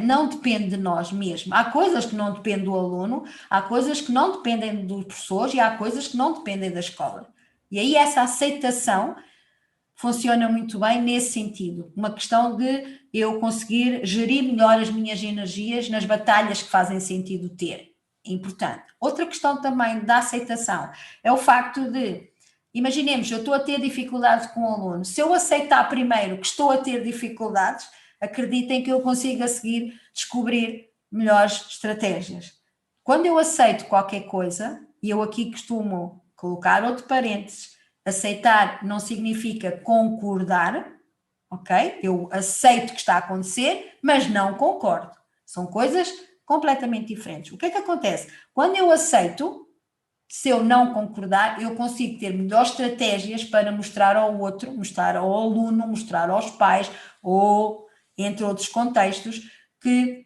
não depende de nós mesmo. Há coisas que não dependem do aluno, há coisas que não dependem dos professores e há coisas que não dependem da escola. E aí essa aceitação funciona muito bem nesse sentido, uma questão de eu conseguir gerir melhor as minhas energias nas batalhas que fazem sentido ter, é importante. Outra questão também da aceitação é o facto de, imaginemos, eu estou a ter dificuldades com o aluno, se eu aceitar primeiro que estou a ter dificuldades, acreditem que eu consigo a seguir descobrir melhores estratégias. Quando eu aceito qualquer coisa, e eu aqui costumo colocar outro parênteses, aceitar não significa concordar, ok? Eu aceito que está a acontecer, mas não concordo. São coisas completamente diferentes. O que é que acontece? Quando eu aceito, se eu não concordar, eu consigo ter melhores estratégias para mostrar ao outro, mostrar ao aluno, mostrar aos pais, ou entre outros contextos, que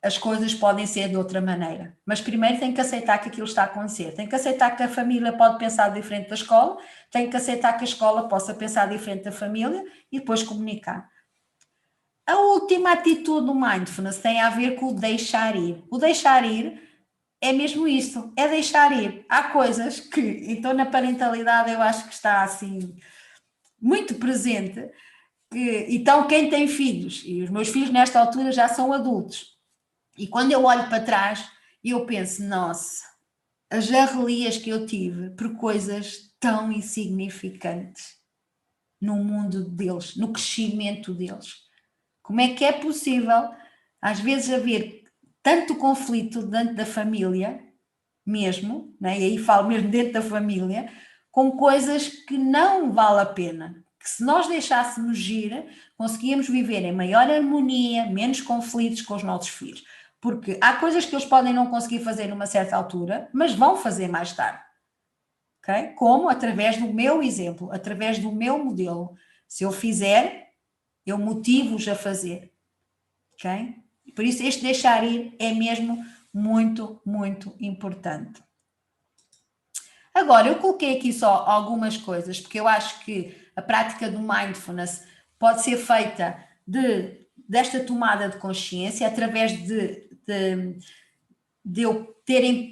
as coisas podem ser de outra maneira. Mas primeiro tem que aceitar que aquilo está a acontecer. Tem que aceitar que a família pode pensar diferente da escola, tem que aceitar que a escola possa pensar diferente da família e depois comunicar. A última atitude do mindfulness tem a ver com o deixar ir. O deixar ir é mesmo isso, é deixar ir. Há coisas que, então na parentalidade eu acho que está assim muito presente, Então, quem tem filhos, e os meus filhos nesta altura já são adultos, e quando eu olho para trás, eu penso, nossa, as arrelias que eu tive por coisas tão insignificantes no mundo deles, no crescimento deles. Como é que é possível, às vezes, haver tanto conflito dentro da família, mesmo, né? E aí falo mesmo dentro da família, com coisas que não vale a pena, que se nós deixássemos ir, conseguíamos viver em maior harmonia, menos conflitos com os nossos filhos. Porque há coisas que eles podem não conseguir fazer numa certa altura, mas vão fazer mais tarde. Okay? Como? Através do meu exemplo, através do meu modelo. Se eu fizer, eu motivo-os a fazer. Okay? Por isso, este deixar ir é mesmo muito, muito importante. Agora, eu coloquei aqui só algumas coisas, porque eu acho que a prática do mindfulness pode ser feita desta tomada de consciência, através de eu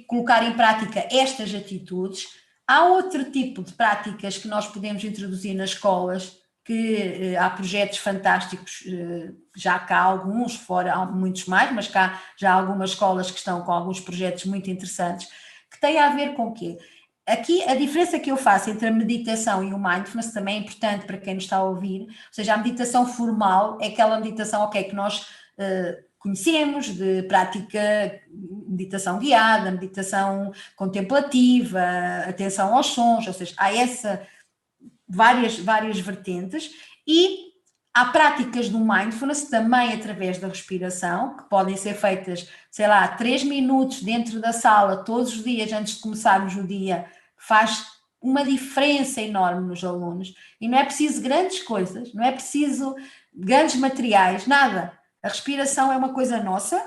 colocar em prática estas atitudes. Há outro tipo de práticas que nós podemos introduzir nas escolas, que há projetos fantásticos, já cá há alguns, fora há muitos mais, mas cá já há algumas escolas que estão com alguns projetos muito interessantes, que têm a ver com o quê? Aqui a diferença que eu faço entre a meditação e o mindfulness também é importante para quem nos está a ouvir, ou seja, a meditação formal é aquela meditação, ok, que nós conhecemos, de prática, meditação guiada, meditação contemplativa, atenção aos sons, ou seja, há várias vertentes, e há práticas do mindfulness também através da respiração, que podem ser feitas, sei lá, 3 minutos dentro da sala todos os dias antes de começarmos o dia, faz uma diferença enorme nos alunos, e não é preciso grandes coisas, não é preciso grandes materiais, nada. A respiração é uma coisa nossa,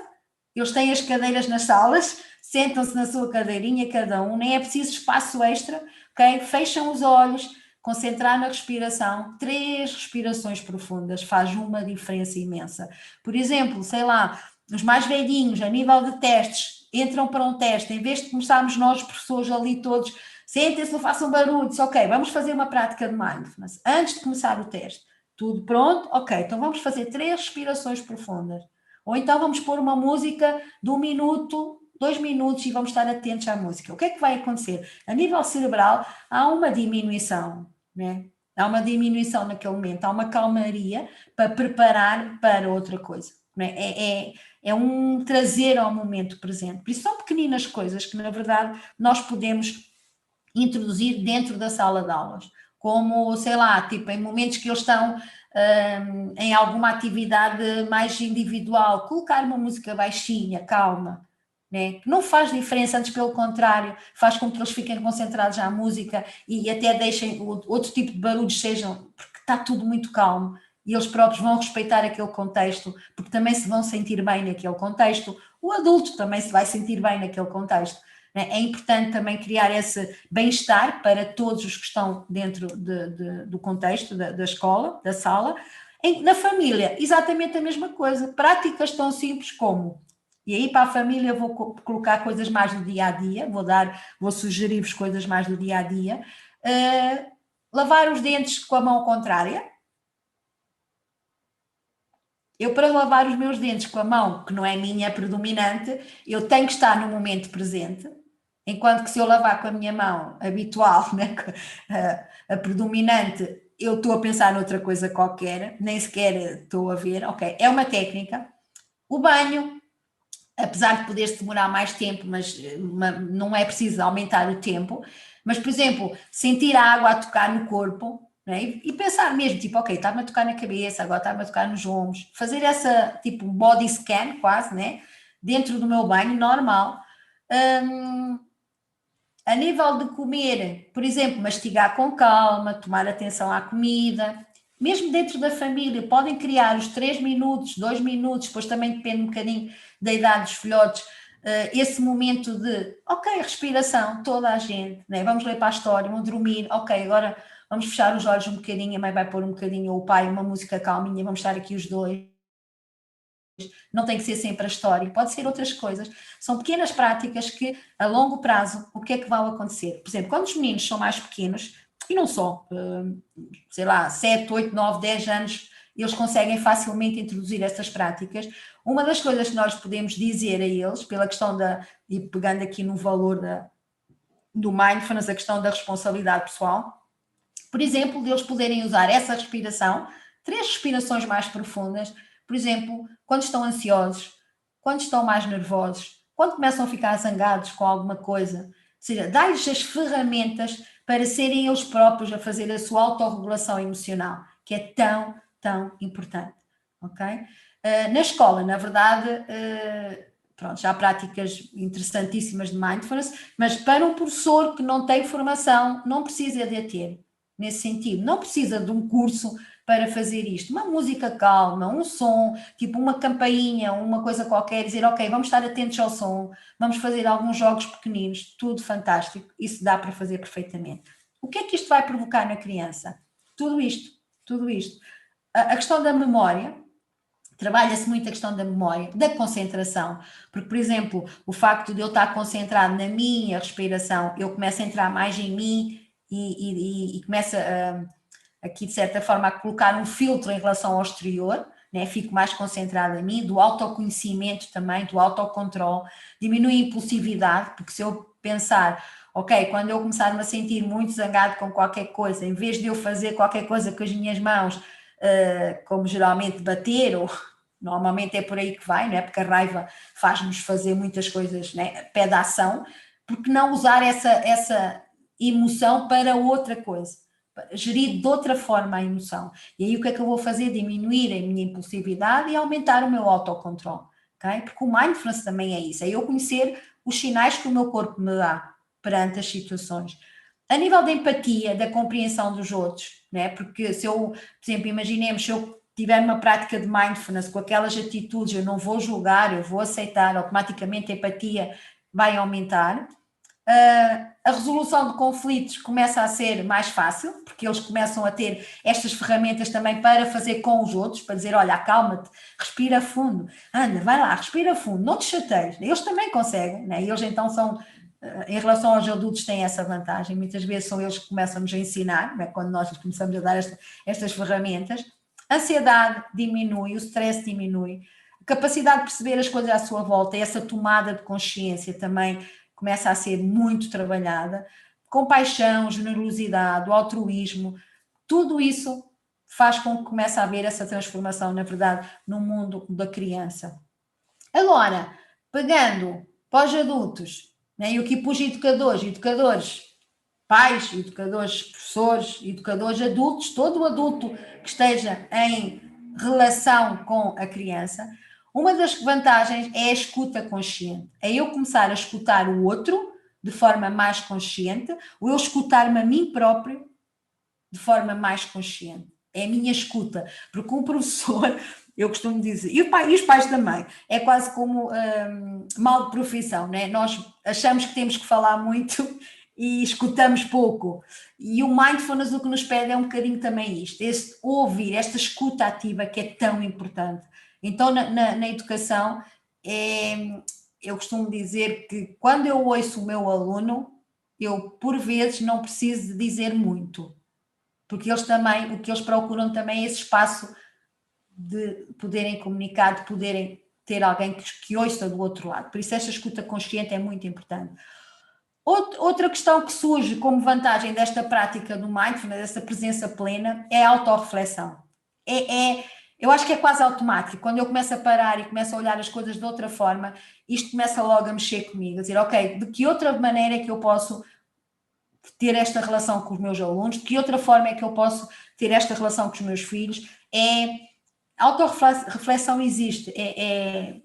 eles têm as cadeiras nas salas, sentam-se na sua cadeirinha cada um, nem é preciso espaço extra, ok? Fecham os olhos, concentrar na respiração, 3 respirações profundas faz uma diferença imensa. Por exemplo, sei lá, os mais velhinhos, a nível de testes, entram para um teste, em vez de começarmos nós, professores ali todos, sentem-se, não façam barulho, diz, ok, vamos fazer uma prática de mindfulness, antes de começar o teste. Tudo pronto? Ok, então vamos fazer 3 respirações profundas. Ou então vamos pôr uma música de 1 minuto, 2 minutos e vamos estar atentos à música. O que é que vai acontecer? A nível cerebral há uma diminuição, né? Há uma diminuição naquele momento, há uma calmaria para preparar para outra coisa. Né? É um trazer ao momento presente. Por isso são pequeninas coisas que, na verdade, nós podemos introduzir dentro da sala de aulas. Como, sei lá, tipo em momentos que eles estão em alguma atividade mais individual, colocar uma música baixinha, calma, né? Não faz diferença, antes pelo contrário, faz com que eles fiquem concentrados à música e até deixem outro tipo de barulhos sejam, porque está tudo muito calmo e eles próprios vão respeitar aquele contexto, porque também se vão sentir bem naquele contexto, o adulto também se vai sentir bem naquele contexto. É importante também criar esse bem-estar para todos os que estão dentro do contexto da escola, da sala. Na família, exatamente a mesma coisa. Práticas tão simples como, e aí para a família vou colocar coisas mais do dia-a-dia, vou sugerir-vos coisas mais do dia-a-dia. Lavar os dentes com a mão contrária. Eu, para lavar os meus dentes com a mão, que não é minha, é predominante, eu tenho que estar no momento presente. Enquanto que se eu lavar com a minha mão habitual, né, a predominante, eu estou a pensar noutra coisa qualquer, nem sequer estou a ver, ok, é uma técnica. O banho, apesar de poder-se demorar mais tempo, mas não é preciso aumentar o tempo, mas, por exemplo, sentir a água a tocar no corpo, né, e pensar mesmo, tipo, ok, está-me a tocar na cabeça, agora está-me a tocar nos ombros, fazer essa, tipo, body scan quase, né, dentro do meu banho, normal. A nível de comer, por exemplo, mastigar com calma, tomar atenção à comida, mesmo dentro da família, podem criar os 3 minutos, 2 minutos, depois também depende um bocadinho da idade dos filhotes, esse momento de, ok, respiração, toda a gente, né? Vamos ler para a história, vamos dormir, ok, agora vamos fechar os olhos um bocadinho, a mãe vai pôr um bocadinho, ou o pai, uma música calminha, vamos estar aqui os dois. Não tem que ser sempre a história, pode ser outras coisas. São pequenas práticas que, a longo prazo, o que é que vai acontecer? Por exemplo, quando os meninos são mais pequenos, e não só, sei lá, 7, 8, 9, 10 anos, eles conseguem facilmente introduzir essas práticas. Uma das coisas que nós podemos dizer a eles, pela questão e pegando aqui no valor do mindfulness, a questão da responsabilidade pessoal, por exemplo, de eles poderem usar essa respiração, 3 respirações mais profundas, por exemplo, quando estão ansiosos, quando estão mais nervosos, quando começam a ficar zangados com alguma coisa, ou seja, dá-lhes as ferramentas para serem eles próprios a fazer a sua autorregulação emocional, que é tão, tão importante, ok? Na escola, na verdade, pronto, já há práticas interessantíssimas de mindfulness, mas para um professor que não tem formação, não precisa de a ter, nesse sentido, não precisa de um curso para fazer isto, uma música calma, um som, tipo uma campainha, uma coisa qualquer, dizer, ok, vamos estar atentos ao som, vamos fazer alguns jogos pequeninos, tudo fantástico, isso dá para fazer perfeitamente. O que é que isto vai provocar na criança? Tudo isto, tudo isto. A questão da memória, trabalha-se muito a questão da memória, da concentração, porque, por exemplo, o facto de eu estar concentrado na minha respiração, eu começo a entrar mais em mim e começo aqui, de certa forma, a colocar um filtro em relação ao exterior, né? Fico mais concentrada em mim, do autoconhecimento também, do autocontrole, diminui a impulsividade, porque se eu pensar, ok, quando eu começar-me a sentir muito zangado com qualquer coisa, em vez de eu fazer qualquer coisa com as minhas mãos, como geralmente bater, ou normalmente é por aí que vai, não é? Porque a raiva faz-nos fazer muitas coisas, né? Pede ação, porque não usar essa emoção para outra coisa? Gerir de outra forma a emoção. E aí o que é que eu vou fazer? Diminuir a minha impulsividade e aumentar o meu autocontrole, ok? Porque o mindfulness também é isso, é eu conhecer os sinais que o meu corpo me dá perante as situações. A nível da empatia, da compreensão dos outros, né? Porque se eu, por exemplo, imaginemos, se eu tiver uma prática de mindfulness com aquelas atitudes, eu não vou julgar, eu vou aceitar, automaticamente a empatia vai aumentar. A resolução de conflitos começa a ser mais fácil, porque eles começam a ter estas ferramentas também para fazer com os outros, para dizer, olha, acalma-te, respira fundo, anda, vai lá, respira fundo, não te chateies. Eles também conseguem, né? Eles então são, em relação aos adultos, têm essa vantagem, muitas vezes são eles que começam-nos a ensinar, né? Quando nós começamos a dar estas ferramentas. A ansiedade diminui, o stress diminui, a capacidade de perceber as coisas à sua volta, essa tomada de consciência também começa a ser muito trabalhada, compaixão, generosidade, o altruísmo, tudo isso faz com que comece a haver essa transformação, na verdade, no mundo da criança. Agora, pegando para os adultos, né, e aqui pus educadores, pais, educadores, professores, educadores adultos, todo o adulto que esteja em relação com a criança, uma das vantagens é a escuta consciente, é eu começar a escutar o outro de forma mais consciente, ou eu escutar-me a mim próprio de forma mais consciente. É a minha escuta, porque um professor, eu costumo dizer, e os pais também, é quase como mal de profissão, né? Nós achamos que temos que falar muito e escutamos pouco. E o mindfulness o que nos pede é um bocadinho também isto, este ouvir, esta escuta ativa que é tão importante. Então, na educação, eu costumo dizer que quando eu ouço o meu aluno, eu, por vezes, não preciso de dizer muito, porque eles também, o que eles procuram também é esse espaço de poderem comunicar, de poderem ter alguém que ouça do outro lado. Por isso, esta escuta consciente é muito importante. Outra questão que surge como vantagem desta prática do mindfulness, desta presença plena, é a autorreflexão. Eu acho que é quase automático. Quando eu começo a parar e começo a olhar as coisas de outra forma, isto começa logo a mexer comigo, a dizer, ok, de que outra maneira é que eu posso ter esta relação com os meus alunos, de que outra forma é que eu posso ter esta relação com os meus filhos? A autorreflexão existe, é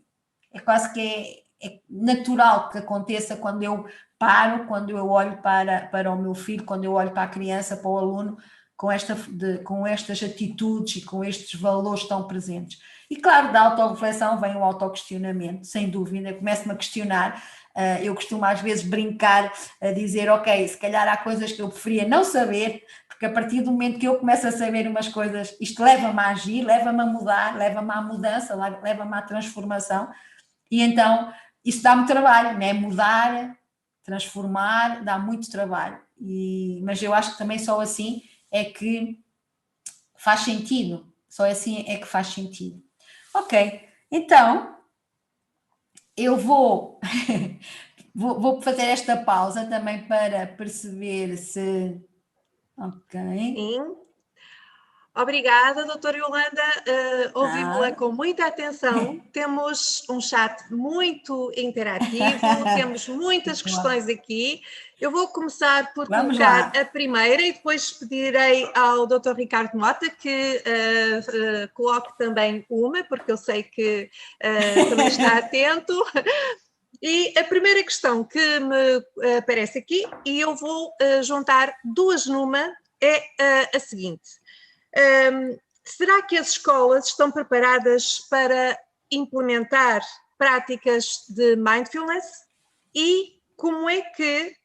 quase que é natural que aconteça quando eu paro, quando eu olho para o meu filho, quando eu olho para a criança, para o aluno, com estas atitudes e com estes valores tão presentes. E claro, da autorreflexão vem o autoquestionamento, sem dúvida, eu começo-me a questionar, eu costumo às vezes brincar, a dizer, ok, se calhar há coisas que eu preferia não saber, porque a partir do momento que eu começo a saber umas coisas, isto leva-me a agir, leva-me a mudar, leva-me à mudança, leva-me à transformação, e então isso dá-me trabalho, né? Mudar, transformar, dá muito trabalho, mas eu acho que também só assim é que faz sentido Só assim é que faz sentido. Ok, então eu vou, vou fazer esta pausa também para perceber se... Ok. Sim. Obrigada, doutora Yolanda. Ouvimos-la com muita atenção. Temos um chat muito interativo, temos muitas questões aqui. Eu vou começar por colocar a primeira e depois pedirei ao doutor Ricardo Mota que coloque também uma, porque eu sei que também está atento. E a primeira questão que me aparece aqui, e eu vou juntar duas numa, é a seguinte. Será que as escolas estão preparadas para implementar práticas de mindfulness? E como é que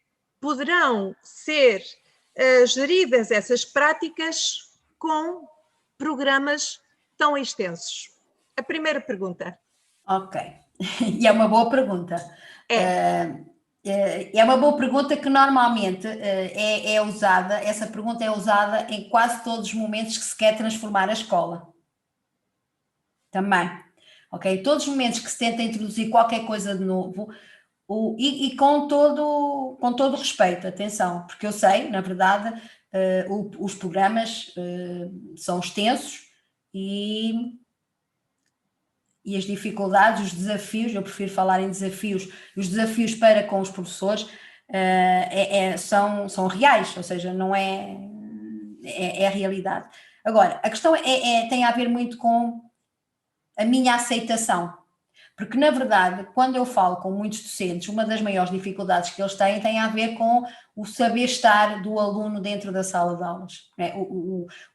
poderão ser geridas essas práticas com programas tão extensos? A primeira pergunta. Ok, e é uma boa pergunta. É uma boa pergunta que normalmente é usada, essa pergunta é usada em quase todos os momentos que se quer transformar a escola. Também, ok? Todos os momentos que se tenta introduzir qualquer coisa de novo, e com todo o respeito, atenção, porque eu sei, na verdade, os programas são extensos e as dificuldades, os desafios, eu prefiro falar em desafios, os desafios para com os professores são reais, ou seja, não é a realidade. Agora, a questão tem a ver muito com a minha aceitação, porque na verdade, quando eu falo com muitos docentes, uma das maiores dificuldades que eles têm tem a ver com o saber estar do aluno dentro da sala de aulas.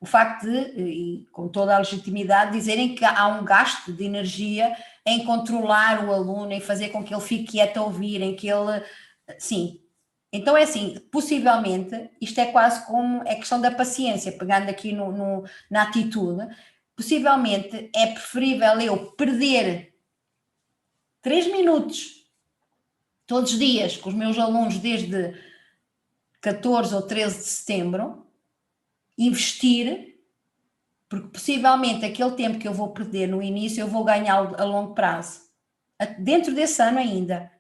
O facto de, e com toda a legitimidade, dizerem que há um gasto de energia em controlar o aluno, em fazer com que ele fique quieto a ouvir, em que ele... Sim. Então é assim, possivelmente, isto é quase como é questão da paciência, pegando aqui na atitude, possivelmente é preferível eu perder 3 minutos todos os dias com os meus alunos desde 14 ou 13 de setembro, investir, porque possivelmente aquele tempo que eu vou perder no início eu vou ganhar a longo prazo, dentro desse ano ainda.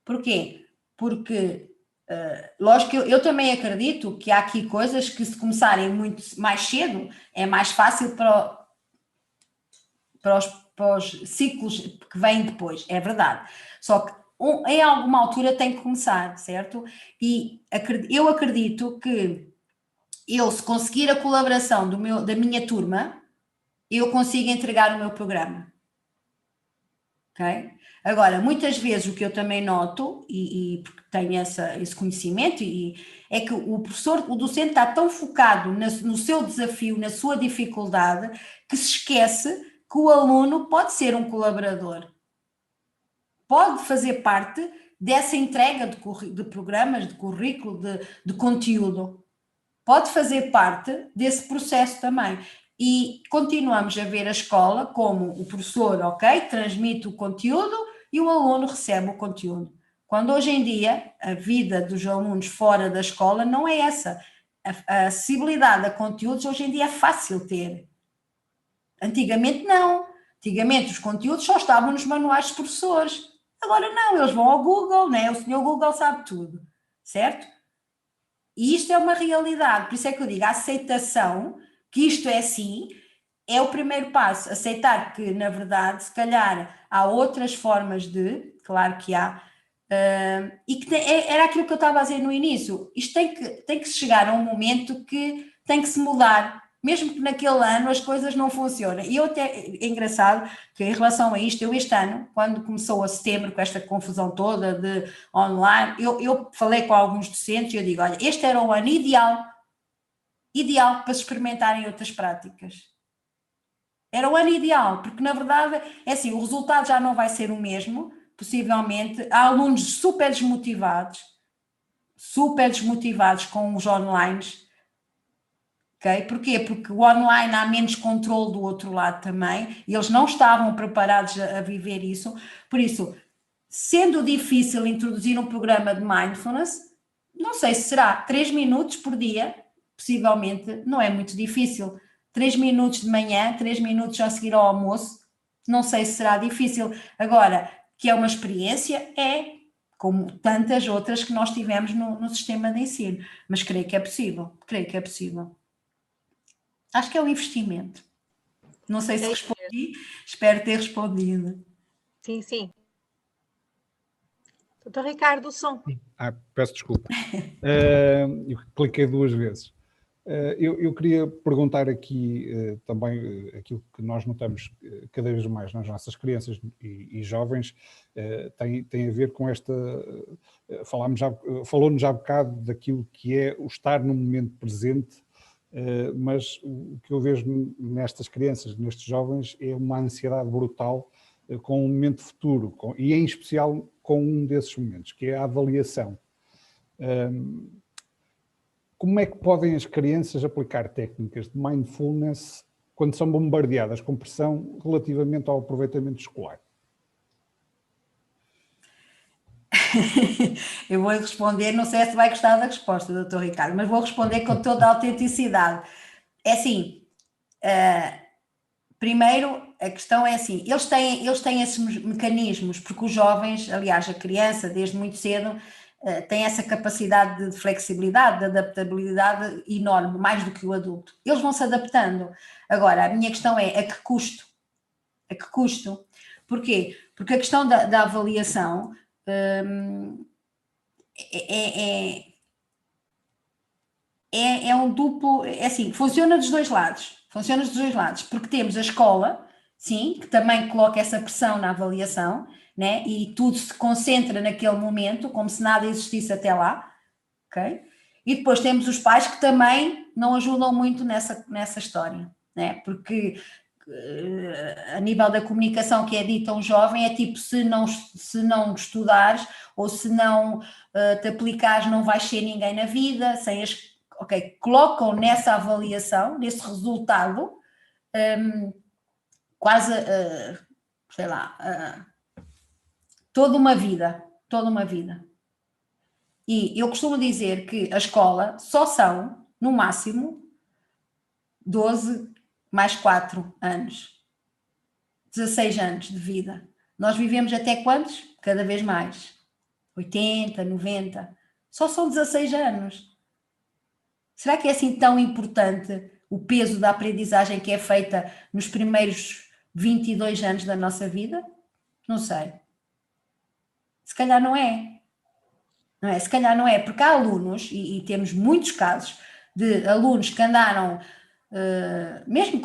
Porquê? Porque, lógico que eu também acredito que há aqui coisas que, se começarem muito mais cedo, é mais fácil para os ciclos que vêm depois, é verdade. Só que em alguma altura tem que começar, certo? E eu acredito que se conseguir a colaboração da minha turma, eu consigo entregar o meu programa. Ok? Agora, muitas vezes o que eu também noto, e porque tenho esse conhecimento, é que o docente está tão focado no seu desafio, na sua dificuldade, que se esquece que o aluno pode ser um colaborador, pode fazer parte dessa entrega de programas, de currículo, de conteúdo, pode fazer parte desse processo também. E continuamos a ver a escola como o professor, ok, transmite o conteúdo e o aluno recebe o conteúdo. Quando hoje em dia a vida dos alunos fora da escola não é essa. A acessibilidade a conteúdos hoje em dia é fácil ter. Antigamente não. Antigamente os conteúdos só estavam nos manuais dos professores. Agora não, eles vão ao Google, né? O senhor Google sabe tudo, certo? E isto é uma realidade, por isso é que eu digo, a aceitação, que isto é assim, é o primeiro passo, aceitar que, na verdade, se calhar há outras formas claro que há, e que era aquilo que eu estava a dizer no início, isto tem que chegar a um momento que tem que se mudar, mesmo que naquele ano as coisas não funcionem. E é engraçado que em relação a isto, eu este ano, quando começou a setembro, com esta confusão toda de online, eu falei com alguns docentes e eu digo, olha, este era o ano ideal para se experimentarem outras práticas. Era o ano ideal, porque na verdade, é assim, o resultado já não vai ser o mesmo, possivelmente. Há alunos super desmotivados com os online. Okay? Porquê? Porque o online há menos controle do outro lado também, e eles não estavam preparados a viver isso. Por isso, sendo difícil introduzir um programa de mindfulness, não sei se será 3 minutos por dia, possivelmente não é muito difícil. 3 minutos de manhã, 3 minutos a seguir ao almoço, não sei se será difícil. Agora, que é uma experiência, é, como tantas outras que nós tivemos no sistema de ensino, mas creio que é possível, Acho que é um investimento. Não sei se respondi, espero ter respondido. Sim, sim. Doutor Ricardo, o som. Peço desculpa. Eu cliquei 2 vezes. Eu queria perguntar aqui também aquilo que nós notamos cada vez mais nas nossas crianças e jovens, tem a ver com esta... Falou-nos já há bocado daquilo que é o estar no momento presente, mas o que eu vejo nestas crianças, nestes jovens, é uma ansiedade brutal com um momento futuro, e em especial com um desses momentos, que é a avaliação. Como é que podem as crianças aplicar técnicas de mindfulness quando são bombardeadas com pressão relativamente ao aproveitamento escolar? Eu vou responder, não sei se vai gostar da resposta, doutor Ricardo, mas vou responder com toda a autenticidade. É assim, primeiro, a questão é assim, eles têm esses mecanismos, porque os jovens, aliás, a criança, desde muito cedo, tem essa capacidade de flexibilidade, de adaptabilidade enorme, mais do que o adulto. Eles vão se adaptando. Agora, a minha questão é, a que custo? A que custo? Porquê? Porque a questão da avaliação é um duplo, é assim, funciona dos dois lados, porque temos a escola, sim, que também coloca essa pressão na avaliação, né? E tudo se concentra naquele momento, como se nada existisse até lá, ok? E depois temos os pais que também não ajudam muito nessa história, né? Porque a nível da comunicação que é dita a um jovem é tipo, se não estudares ou se não te aplicares não vais ser ninguém na vida, ok, colocam nessa avaliação, nesse resultado, quase, sei lá, toda uma vida. E eu costumo dizer que a escola só são, no máximo, 12 mais 4 anos. 16 anos de vida. Nós vivemos até quantos? Cada vez mais. 80, 90. Só são 16 anos. Será que é assim tão importante o peso da aprendizagem que é feita nos primeiros 22 anos da nossa vida? Não sei. Se calhar não é. Não é? Se calhar não é, porque há alunos, e temos muitos casos de alunos que andaram, mesmo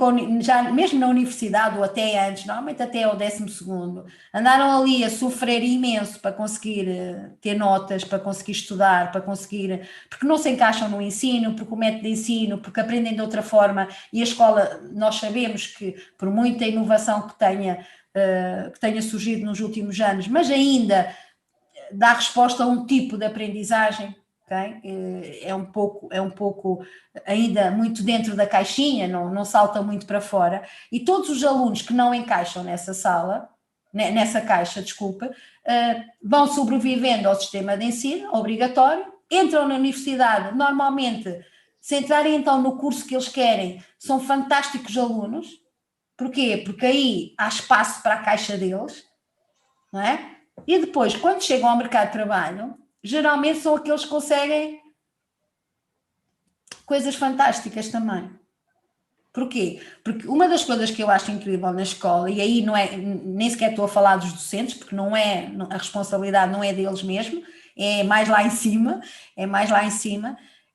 na universidade ou até antes, normalmente até ao 12º, andaram ali a sofrer imenso para conseguir ter notas, para conseguir estudar, porque não se encaixam no ensino, porque o método de ensino, porque aprendem de outra forma, e a escola, nós sabemos que por muita inovação que tenha surgido nos últimos anos, mas ainda dá resposta a um tipo de aprendizagem, okay? É um pouco ainda muito dentro da caixinha, não salta muito para fora, e todos os alunos que não encaixam nessa caixa, desculpa, vão sobrevivendo ao sistema de ensino obrigatório, entram na universidade, normalmente, se entrarem então no curso que eles querem, são fantásticos alunos. Porquê? Porque aí há espaço para a caixa deles, não é? E depois, quando chegam ao mercado de trabalho, geralmente são aqueles que conseguem coisas fantásticas também. Porquê? Porque uma das coisas que eu acho incrível na escola, e aí não é, nem sequer estou a falar dos docentes, porque a responsabilidade não é deles mesmo, é mais lá em cima,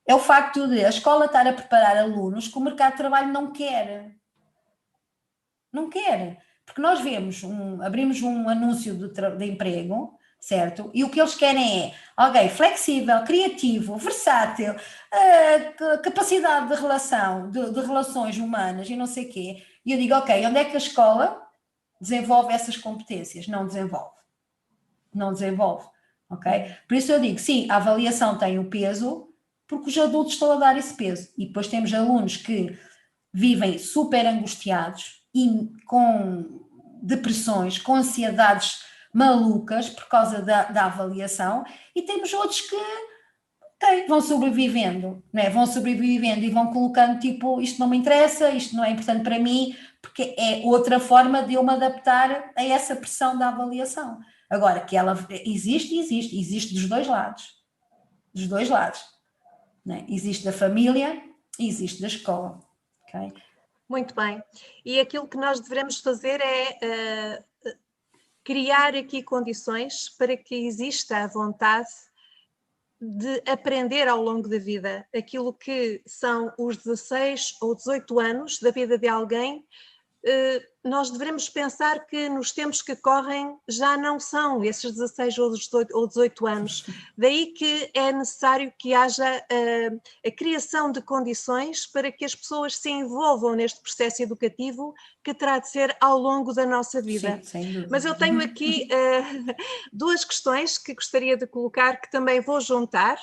é o facto de a escola estar a preparar alunos que o mercado de trabalho não quer. Não quer. Porque nós abrimos um anúncio de emprego, certo? E o que eles querem é alguém flexível, criativo, versátil, capacidade de relação, de relações humanas e não sei o quê. E eu digo, ok, onde é que a escola desenvolve essas competências? Não desenvolve, ok? Por isso eu digo, sim, a avaliação tem o peso, porque os adultos estão a dar esse peso. E depois temos alunos que vivem super angustiados e com depressões, com ansiedades malucas por causa da avaliação, e temos outros que Ok, vão sobrevivendo, não é? Vão sobrevivendo e vão colocando tipo, isto não me interessa, isto não é importante para mim, porque é outra forma de eu me adaptar a essa pressão da avaliação. Agora, que ela existe dos dois lados, não é? Existe da família e existe da escola, ok? Muito bem. E aquilo que nós devemos fazer é criar aqui condições para que exista a vontade de aprender ao longo da vida aquilo que são os 16 ou 18 anos da vida de alguém. Nós devemos pensar que nos tempos que correm já não são esses 16 ou 18 anos. Daí que é necessário que haja a criação de condições para que as pessoas se envolvam neste processo educativo que terá de ser ao longo da nossa vida. Sim, sem dúvida. Mas eu tenho aqui duas questões que gostaria de colocar, que também vou juntar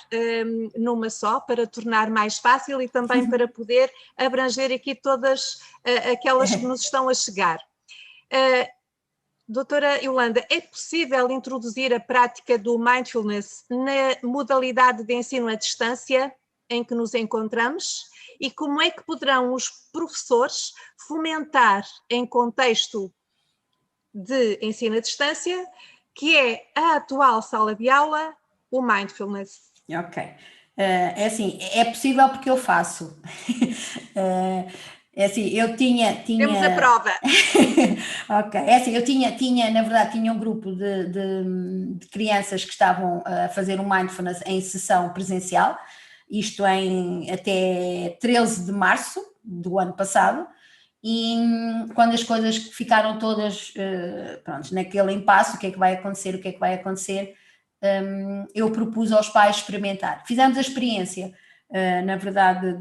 numa só, para tornar mais fácil e também para poder abranger aqui todas aquelas que nos estão a chegar. Doutora Yolanda, é possível introduzir a prática do mindfulness na modalidade de ensino à distância em que nos encontramos? E como é que poderão os professores fomentar em contexto de ensino à distância, que é a atual sala de aula, o mindfulness? Ok. É assim, é possível porque eu faço. É assim, eu tinha... Temos a prova. Ok, é assim, eu tinha, na verdade, tinha um grupo de crianças que estavam a fazer um mindfulness em sessão presencial, isto até 13 de março do ano passado, e quando as coisas ficaram todas, pronto, naquele impasse, o que é que vai acontecer, eu propus aos pais experimentar. Fizemos a experiência, na verdade,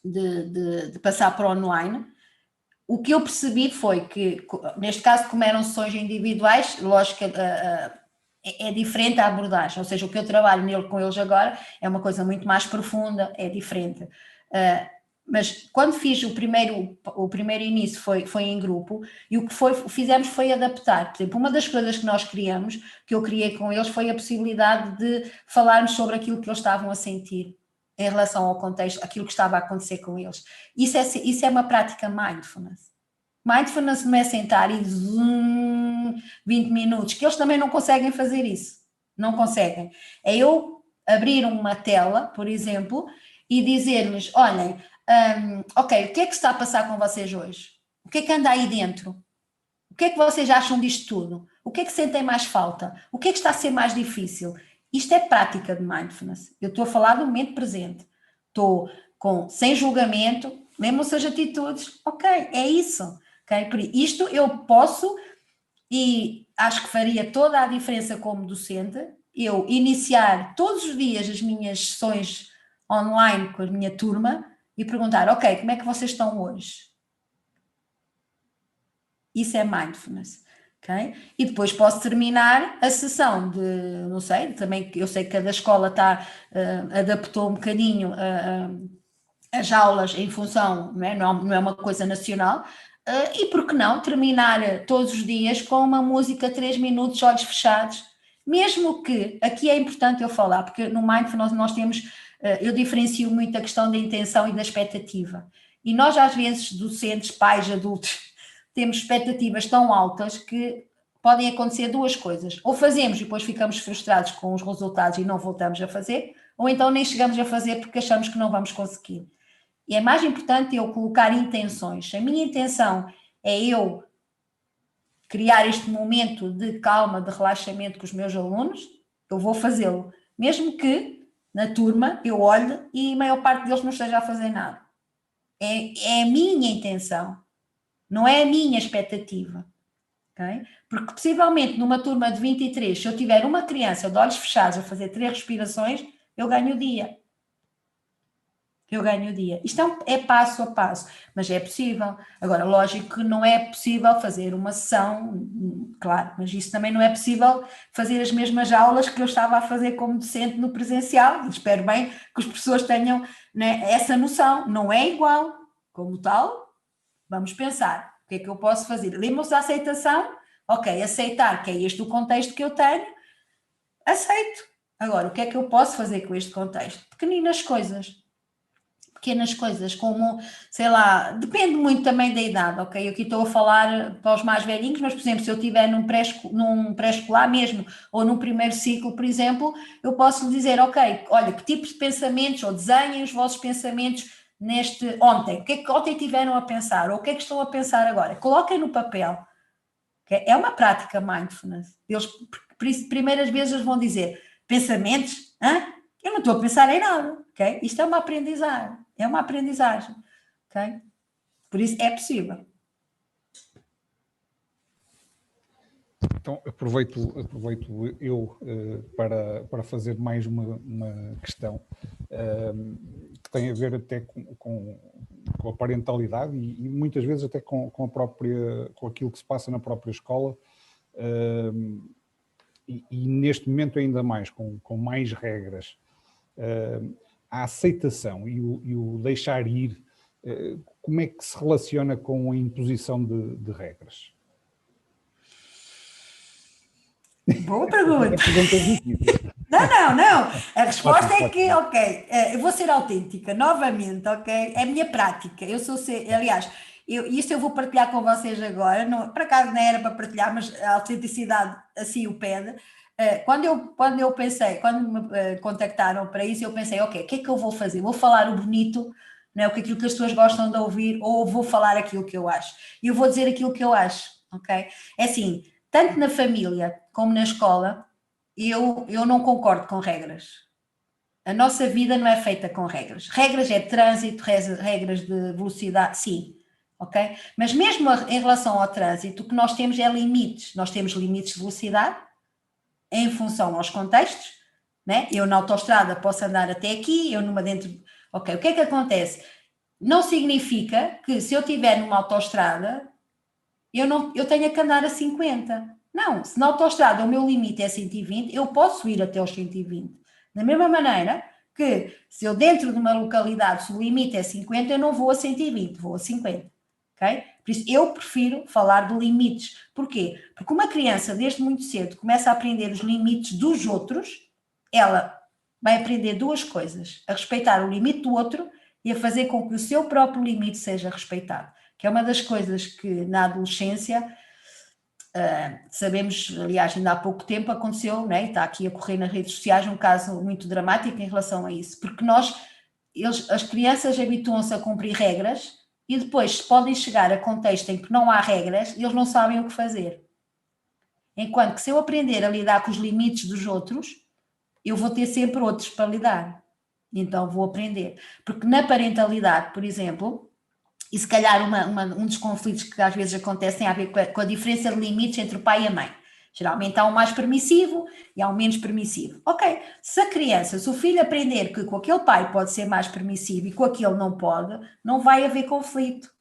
de passar para online. O que eu percebi foi que, neste caso, como eram sessões individuais, lógico que é diferente a abordagem, ou seja, o que eu trabalho com eles agora é uma coisa muito mais profunda, é diferente. Mas quando fiz o primeiro início foi em grupo, e o que fizemos foi adaptar. Por exemplo, uma das coisas que nós criamos, que eu criei com eles, foi a possibilidade de falarmos sobre aquilo que eles estavam a sentir em relação ao contexto, aquilo que estava a acontecer com eles. Isso é uma prática mindfulness. Mindfulness não é sentar e 20 minutos, que eles também não conseguem fazer isso. Não conseguem. É eu abrir uma tela, por exemplo, e dizer-lhes, olhem, ok, o que é que está a passar com vocês hoje? O que é que anda aí dentro? O que é que vocês acham disto tudo? O que é que sentem mais falta? O que é que está a ser mais difícil? Isto é prática de mindfulness. Eu estou a falar do momento presente. Estou sem julgamento, lembram-se as atitudes. Ok, é isso. Okay? Por isto eu posso, e acho que faria toda a diferença como docente, eu iniciar todos os dias as minhas sessões online com a minha turma e perguntar, ok, como é que vocês estão hoje? Isso é mindfulness. Okay? E depois posso terminar a sessão não sei, também eu sei que cada escola adaptou um bocadinho as aulas em função, não é uma coisa nacional, e por que não terminar todos os dias com uma música 3 minutos, olhos fechados, mesmo que, aqui é importante eu falar, porque no mindfulness nós temos, eu diferencio muito a questão da intenção e da expectativa, e nós às vezes, docentes, pais, adultos, temos expectativas tão altas que podem acontecer duas coisas. Ou fazemos e depois ficamos frustrados com os resultados e não voltamos a fazer, ou então nem chegamos a fazer porque achamos que não vamos conseguir. E é mais importante eu colocar intenções. Se a minha intenção é eu criar este momento de calma, de relaxamento com os meus alunos, eu vou fazê-lo. Mesmo que na turma eu olhe e a maior parte deles não esteja a fazer nada. É a minha intenção. Não é a minha expectativa, okay? Porque possivelmente numa turma de 23, se eu tiver uma criança de olhos fechados a fazer 3 respirações, eu ganho o dia. Isto é passo a passo, mas é possível. Agora, lógico que não é possível fazer uma sessão, claro, mas isso também não é possível fazer as mesmas aulas que eu estava a fazer como docente no presencial. Espero bem que os professores tenham, né, essa noção. Não é igual, como tal. Vamos pensar, o que é que eu posso fazer? Lembram-se da aceitação? Ok, aceitar que é este o contexto que eu tenho, aceito. Agora, o que é que eu posso fazer com este contexto? Pequenas coisas, como, sei lá, depende muito também da idade, ok? Eu aqui estou a falar para os mais velhinhos, mas, por exemplo, se eu estiver num pré-escolar mesmo, ou num primeiro ciclo, por exemplo, eu posso lhe dizer, ok, olha, que tipos de pensamentos, ou desenhem os vossos pensamentos ontem, o que é que ontem tiveram a pensar, ou o que é que estão a pensar agora? Coloquem no papel, okay? É uma prática mindfulness. Eles, primeiras vezes, eles vão dizer, pensamentos? Hã? Eu não estou a pensar em nada, ok? Isto é uma aprendizagem, ok? Por isso é possível. Então, aproveito eu para fazer mais uma questão que tem a ver até com a parentalidade e muitas vezes até com aquilo que se passa na própria escola e neste momento ainda mais, com mais regras. A aceitação e o deixar ir, como é que se relaciona com a imposição de regras? Boa pergunta. Não. A resposta é que, ok, eu vou ser autêntica, novamente, ok? É a minha prática. Aliás, isto eu vou partilhar com vocês agora. Não, por acaso não era para partilhar, mas a autenticidade assim o pede. Quando me contactaram para isso, eu pensei, ok, o que é que eu vou fazer? Vou falar o bonito, não é? Aquilo que as pessoas gostam de ouvir, ou vou falar aquilo que eu acho? E eu vou dizer aquilo que eu acho, ok? É assim, tanto na família como na escola, eu não concordo com regras. A nossa vida não é feita com regras. Regras é trânsito, regras de velocidade, sim, ok? Mas mesmo em relação ao trânsito, o que nós temos é limites. Nós temos limites de velocidade em função aos contextos, né? Eu na autoestrada posso andar até aqui, eu numa dentro... Ok, o que é que acontece? Não significa que se eu estiver numa autoestrada, eu tenha que andar a 50. Não, se na autoestrada o meu limite é 120, eu posso ir até aos 120. Da mesma maneira que se eu dentro de uma localidade, se o limite é 50, eu não vou a 120, vou a 50. Okay? Por isso eu prefiro falar de limites. Porquê? Porque uma criança desde muito cedo começa a aprender os limites dos outros, ela vai aprender duas coisas: a respeitar o limite do outro e a fazer com que o seu próprio limite seja respeitado. Que é uma das coisas que na adolescência sabemos, aliás, ainda há pouco tempo aconteceu, né, e está aqui a correr nas redes sociais um caso muito dramático em relação a isso, porque as crianças habituam-se a cumprir regras e depois podem chegar a contexto em que não há regras e eles não sabem o que fazer. Enquanto que se eu aprender a lidar com os limites dos outros, eu vou ter sempre outros para lidar. Então vou aprender. Porque na parentalidade, por exemplo, e se calhar um dos conflitos que às vezes acontecem tem a ver com a diferença de limites entre o pai e a mãe. Geralmente há um mais permissivo e há um menos permissivo. Ok, se o filho aprender que com aquele pai pode ser mais permissivo e com aquele não pode, não vai haver conflito.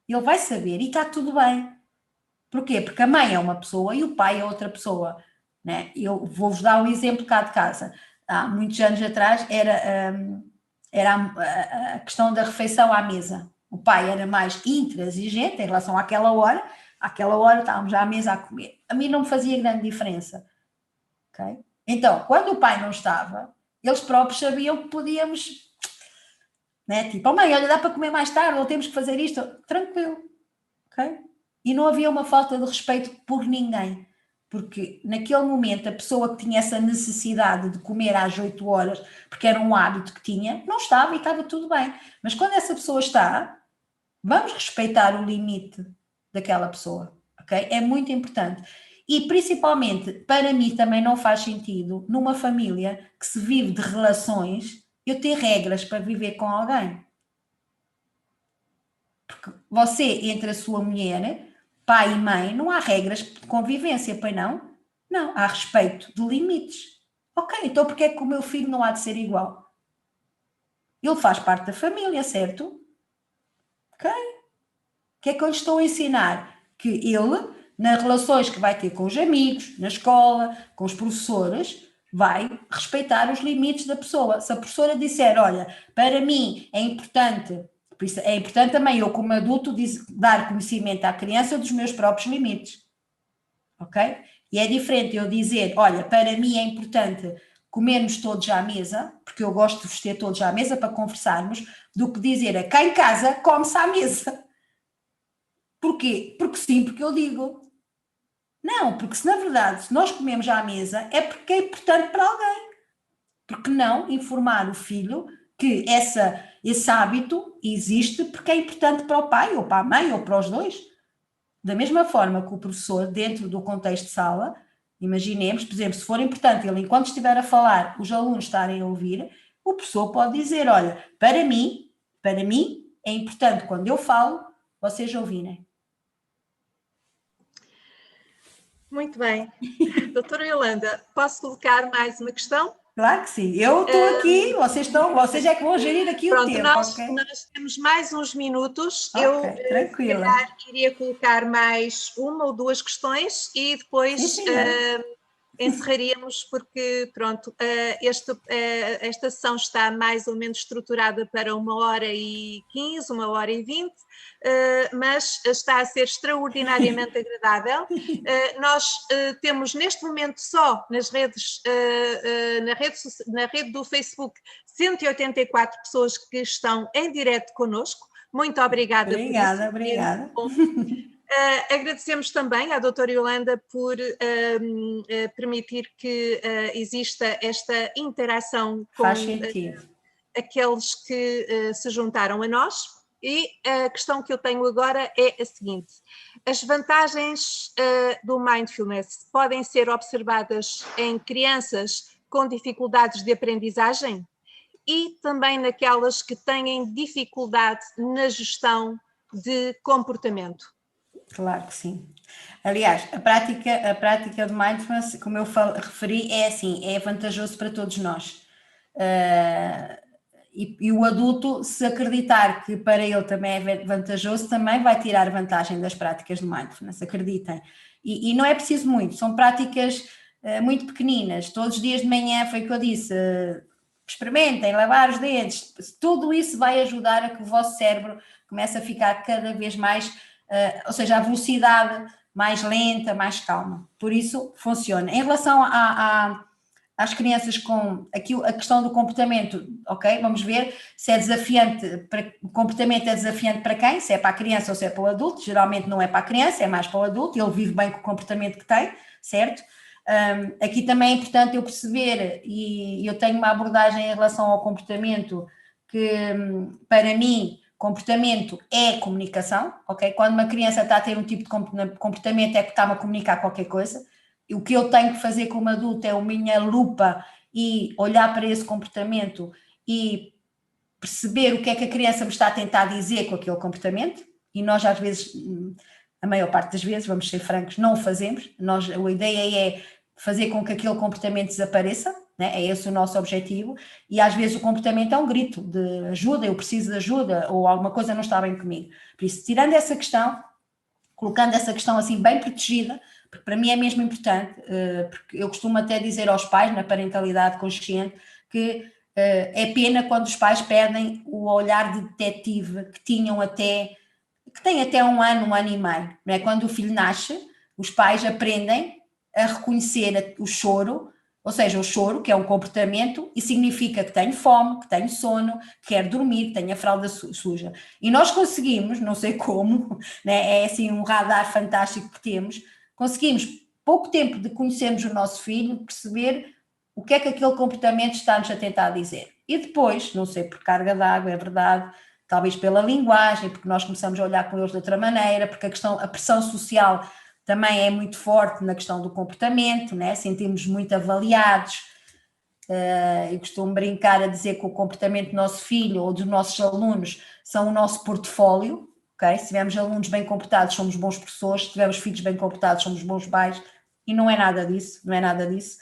Ele vai saber e está tudo bem. Porquê? Porque a mãe é uma pessoa e o pai é outra pessoa. Né? Eu vou-vos dar um exemplo cá de casa. Há muitos anos atrás era a questão da refeição à mesa. O pai era mais intransigente em relação àquela hora estávamos já à mesa a comer. A mim não me fazia grande diferença. Okay? Então, quando o pai não estava, eles próprios sabiam que podíamos, né? Tipo, oh mãe, olha, dá para comer mais tarde, ou temos que fazer isto. Tranquilo. Okay? E não havia uma falta de respeito por ninguém. Porque naquele momento a pessoa que tinha essa necessidade de comer às 8 horas, porque era um hábito que tinha, não estava e estava tudo bem. Mas quando essa pessoa está, vamos respeitar o limite daquela pessoa, ok? É muito importante. E principalmente, para mim também não faz sentido, numa família que se vive de relações, eu ter regras para viver com alguém. Porque você, entre a sua mulher, pai e mãe, não há regras de convivência, pois não? Não, há respeito de limites. Ok, então porquê é que o meu filho não há de ser igual? Ele faz parte da família, certo? Ok. O que é que eu lhe estou a ensinar? Que ele, nas relações que vai ter com os amigos, na escola, com os professores, vai respeitar os limites da pessoa. Se a professora disser, olha, para mim é importante também eu, como adulto, dar conhecimento à criança dos meus próprios limites. Ok? E é diferente eu dizer, olha, para mim é importante comermos todos à mesa, porque eu gosto de vos ter todos à mesa para conversarmos, do que dizer cá em casa come-se à mesa. Porquê? Porque sim, porque eu digo. Não, porque se na verdade, se nós comemos à mesa, é porque é importante para alguém. Porque não informar o filho que esse hábito existe porque é importante para o pai, ou para a mãe, ou para os dois. Da mesma forma que o professor, dentro do contexto de sala, imaginemos, por exemplo, se for importante ele, enquanto estiver a falar, os alunos estarem a ouvir, o professor pode dizer, olha, para mim, é importante quando eu falo, vocês ouvirem. Muito bem. Doutora Yolanda, posso colocar mais uma questão? Claro que sim. Eu estou aqui, vocês é que vão gerir aqui o tempo, nós ok? Nós temos mais uns minutos. Ok, Eu, tranquila. se calhar, iria colocar mais uma ou duas questões e depois encerraríamos, porque, pronto, esta sessão está mais ou menos estruturada para 1h15, 1h20, mas está a ser extraordinariamente agradável. Nós temos neste momento só nas redes, na rede do Facebook 184 pessoas que estão em direto connosco. Muito obrigada por isso. Obrigada. Agradecemos também à doutora Yolanda por permitir que exista esta interação com aqueles que se juntaram a nós. E a questão que eu tenho agora é a seguinte: as vantagens do mindfulness podem ser observadas em crianças com dificuldades de aprendizagem e também naquelas que têm dificuldade na gestão de comportamento? Claro que sim. Aliás, a prática de mindfulness, como eu referi, é assim, é vantajoso para todos nós. E o adulto, se acreditar que para ele também é vantajoso, também vai tirar vantagem das práticas de mindfulness, acreditem. E não é preciso muito, são práticas muito pequeninas. Todos os dias de manhã, foi o que eu disse, experimentem, lavar os dentes, tudo isso vai ajudar a que o vosso cérebro comece a ficar cada vez mais... ou seja, a velocidade mais lenta, mais calma. Por isso, funciona. Em relação às crianças com a questão do comportamento, ok? Vamos ver se é desafiante, o comportamento é desafiante para quem? Se é para a criança ou se é para o adulto. Geralmente não é para a criança, é mais para o adulto. Ele vive bem com o comportamento que tem, certo? Aqui também é importante eu perceber, e eu tenho uma abordagem em relação ao comportamento que, para mim, comportamento é comunicação, ok? Quando uma criança está a ter um tipo de comportamento é que está-me a comunicar qualquer coisa. O que eu tenho que fazer como adulto é a minha lupa e olhar para esse comportamento e perceber o que é que a criança me está a tentar dizer com aquele comportamento. E nós às vezes, a maior parte das vezes, vamos ser francos, não o fazemos. A ideia é fazer com que aquele comportamento desapareça, né? É esse o nosso objetivo, e às vezes o comportamento é um grito de ajuda, eu preciso de ajuda, ou alguma coisa não está bem comigo. Por isso, tirando essa questão, colocando essa questão assim bem protegida, porque para mim é mesmo importante, porque eu costumo até dizer aos pais, na parentalidade consciente, que é pena quando os pais perdem o olhar de detetive que tinham que têm até um ano e meio, não é? Quando o filho nasce, os pais aprendem a reconhecer o choro, ou seja, o choro, que é um comportamento, e significa que tenho fome, que tenho sono, que quero dormir, que tenho a fralda suja. E nós conseguimos, não sei como, né, é assim um radar fantástico que temos, conseguimos, pouco tempo de conhecermos o nosso filho, perceber o que é que aquele comportamento está-nos a tentar dizer. E depois, não sei por carga d'água, é verdade, talvez pela linguagem, porque nós começamos a olhar com eles de outra maneira, porque a pressão social também é muito forte na questão do comportamento, né? Sentimos muito avaliados. Eu costumo brincar a dizer que o comportamento do nosso filho ou dos nossos alunos são o nosso portfólio, ok? Se tivermos alunos bem comportados, somos bons professores, se tivermos filhos bem comportados, somos bons pais, e não é nada disso, não é nada disso.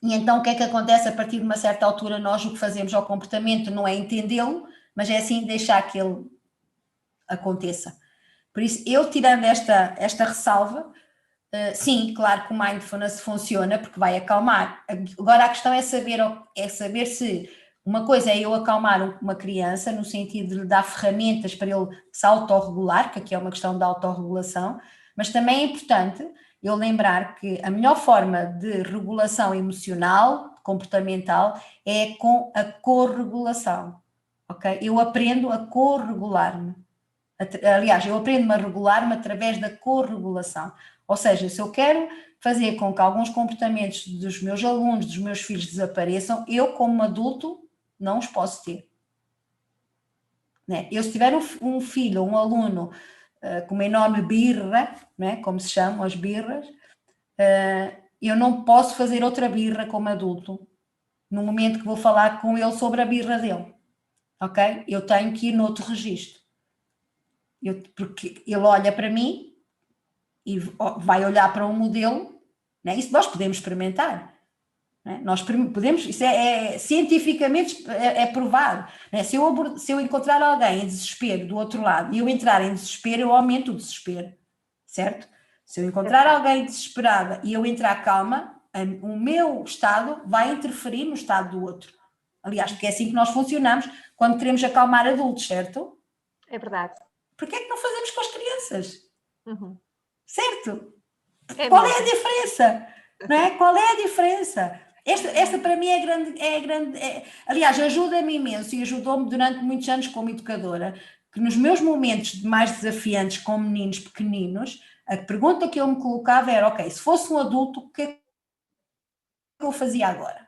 E então o que é que acontece a partir de uma certa altura? Nós o que fazemos ao comportamento não é entendê-lo, mas é assim deixar que ele aconteça. Por isso, eu tirando esta ressalva, sim, claro que o mindfulness funciona porque vai acalmar. Agora a questão é saber se uma coisa é eu acalmar uma criança no sentido de lhe dar ferramentas para ele se autorregular, que aqui é uma questão de autorregulação, mas também é importante eu lembrar que a melhor forma de regulação emocional, comportamental, é com a corregulação, ok? Eu aprendo a corregular-me. Aliás, eu aprendo-me a regular-me através da corregulação. Ou seja, se eu quero fazer com que alguns comportamentos dos meus alunos, dos meus filhos desapareçam, eu, como adulto, não os posso ter. Né? Eu, se tiver um filho ou um aluno com uma enorme birra, né? Como se chamam as birras, eu não posso fazer outra birra como adulto no momento que vou falar com ele sobre a birra dele, ok? Eu tenho que ir noutro registro. Porque ele olha para mim e vai olhar para um modelo, né? Isso nós podemos experimentar. Né? Nós podemos, isso cientificamente é provado. Né? Se eu encontrar alguém em desespero do outro lado e eu entrar em desespero, eu aumento o desespero, certo? Se eu encontrar alguém desesperada e eu entrar calma, o meu estado vai interferir no estado do outro. Aliás, porque é assim que nós funcionamos quando queremos acalmar adultos, certo? É verdade. Porquê é que não fazemos com as crianças? Uhum. Certo? Qual é a diferença? Não é? Qual é a diferença? Esta para mim é grande. Aliás, ajuda-me imenso e ajudou-me durante muitos anos como educadora, que nos meus momentos mais desafiantes com meninos pequeninos, a pergunta que eu me colocava era, ok, se fosse um adulto, o que é que eu fazia agora?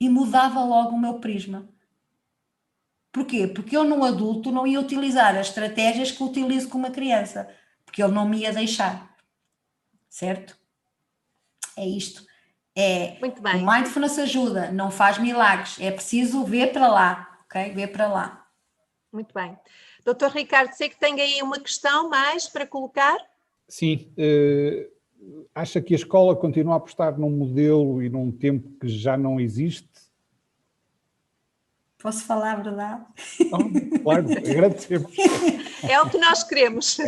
E mudava logo o meu prisma. Porquê? Porque eu, num adulto, não ia utilizar as estratégias que utilizo com uma criança, porque ele não me ia deixar. Certo? É isto. Muito bem. O mindfulness ajuda, não faz milagres, é preciso ver para lá, ok? Ver para lá. Muito bem. Doutor Ricardo, sei que tem aí uma questão mais para colocar? Sim. Acha que a escola continua a apostar num modelo e num tempo que já não existe? Posso falar a verdade? Claro, agradecemos. É o que nós queremos.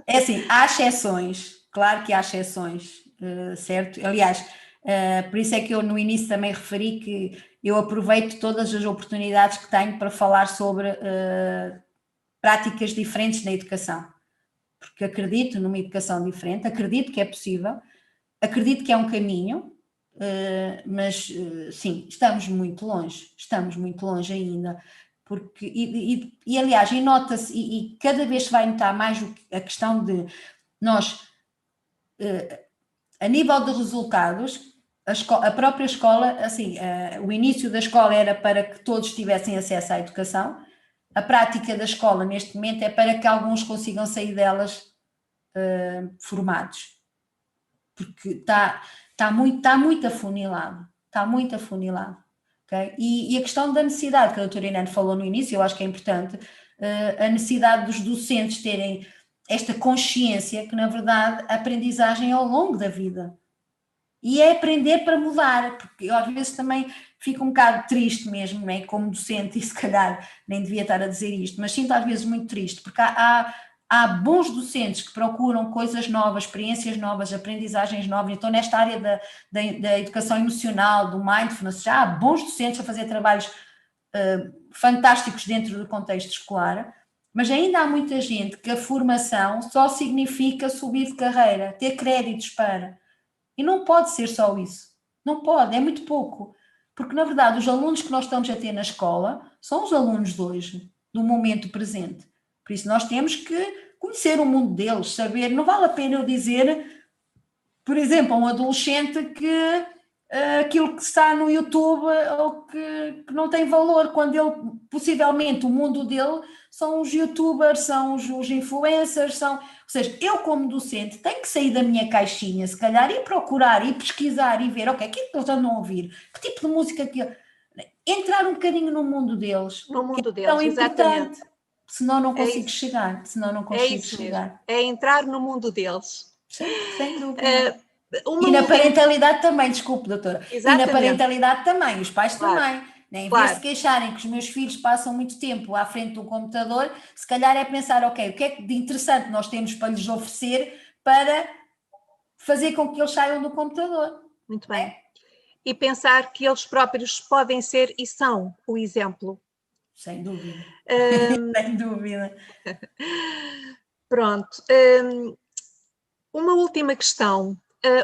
É assim, há exceções, claro que há exceções, certo? Aliás, por isso é que eu no início também referi que eu aproveito todas as oportunidades que tenho para falar sobre práticas diferentes na educação, porque acredito numa educação diferente, acredito que é possível, acredito que é um caminho, mas sim, estamos muito longe ainda, porque, e aliás, e nota-se, e cada vez se vai notar mais a questão de nós, a nível de resultados, a própria escola, assim, o início da escola era para que todos tivessem acesso à educação, a prática da escola neste momento é para que alguns consigam sair delas formados, porque está muito afunilado, okay? E a questão da necessidade, que a doutora Inês falou no início, eu acho que é importante, a necessidade dos docentes terem esta consciência que, na verdade, a aprendizagem é ao longo da vida. E é aprender para mudar, porque eu às vezes também fico um bocado triste mesmo, não é? Como docente, e se calhar nem devia estar a dizer isto, mas sinto às vezes muito triste, porque há bons docentes que procuram coisas novas, experiências novas, aprendizagens novas. Então, nesta área da educação emocional, do mindfulness, já há bons docentes a fazer trabalhos fantásticos dentro do contexto escolar, mas ainda há muita gente que a formação só significa subir de carreira, ter créditos para... E não pode ser só isso. Não pode, é muito pouco. Porque, na verdade, os alunos que nós estamos a ter na escola são os alunos de hoje, do momento presente. Por isso, nós temos que conhecer o mundo deles, saber. Não vale a pena eu dizer, por exemplo, a um adolescente que aquilo que está no YouTube ou que não tem valor, quando ele, possivelmente, o mundo dele são os youtubers, são os influencers, ou seja, eu como docente tenho que sair da minha caixinha, se calhar, e procurar, e pesquisar, e ver, ok, o que é que eles andam a ouvir? Que tipo de música que... Entrar um bocadinho no mundo deles. No mundo deles, tão exatamente. Senão não consigo chegar, Mesmo. É entrar no mundo deles. Sem dúvida. E na parentalidade também, desculpe, doutora. Exatamente. E na parentalidade também, os pais também. Né? Em Claro. vez de se queixarem que os meus filhos passam muito tempo à frente do computador, se calhar é pensar, ok, o que é de interessante nós temos para lhes oferecer para fazer com que eles saiam do computador. Muito bem. E pensar que eles próprios podem ser e são o exemplo. Sem dúvida. Sem dúvida. Pronto. Uma última questão.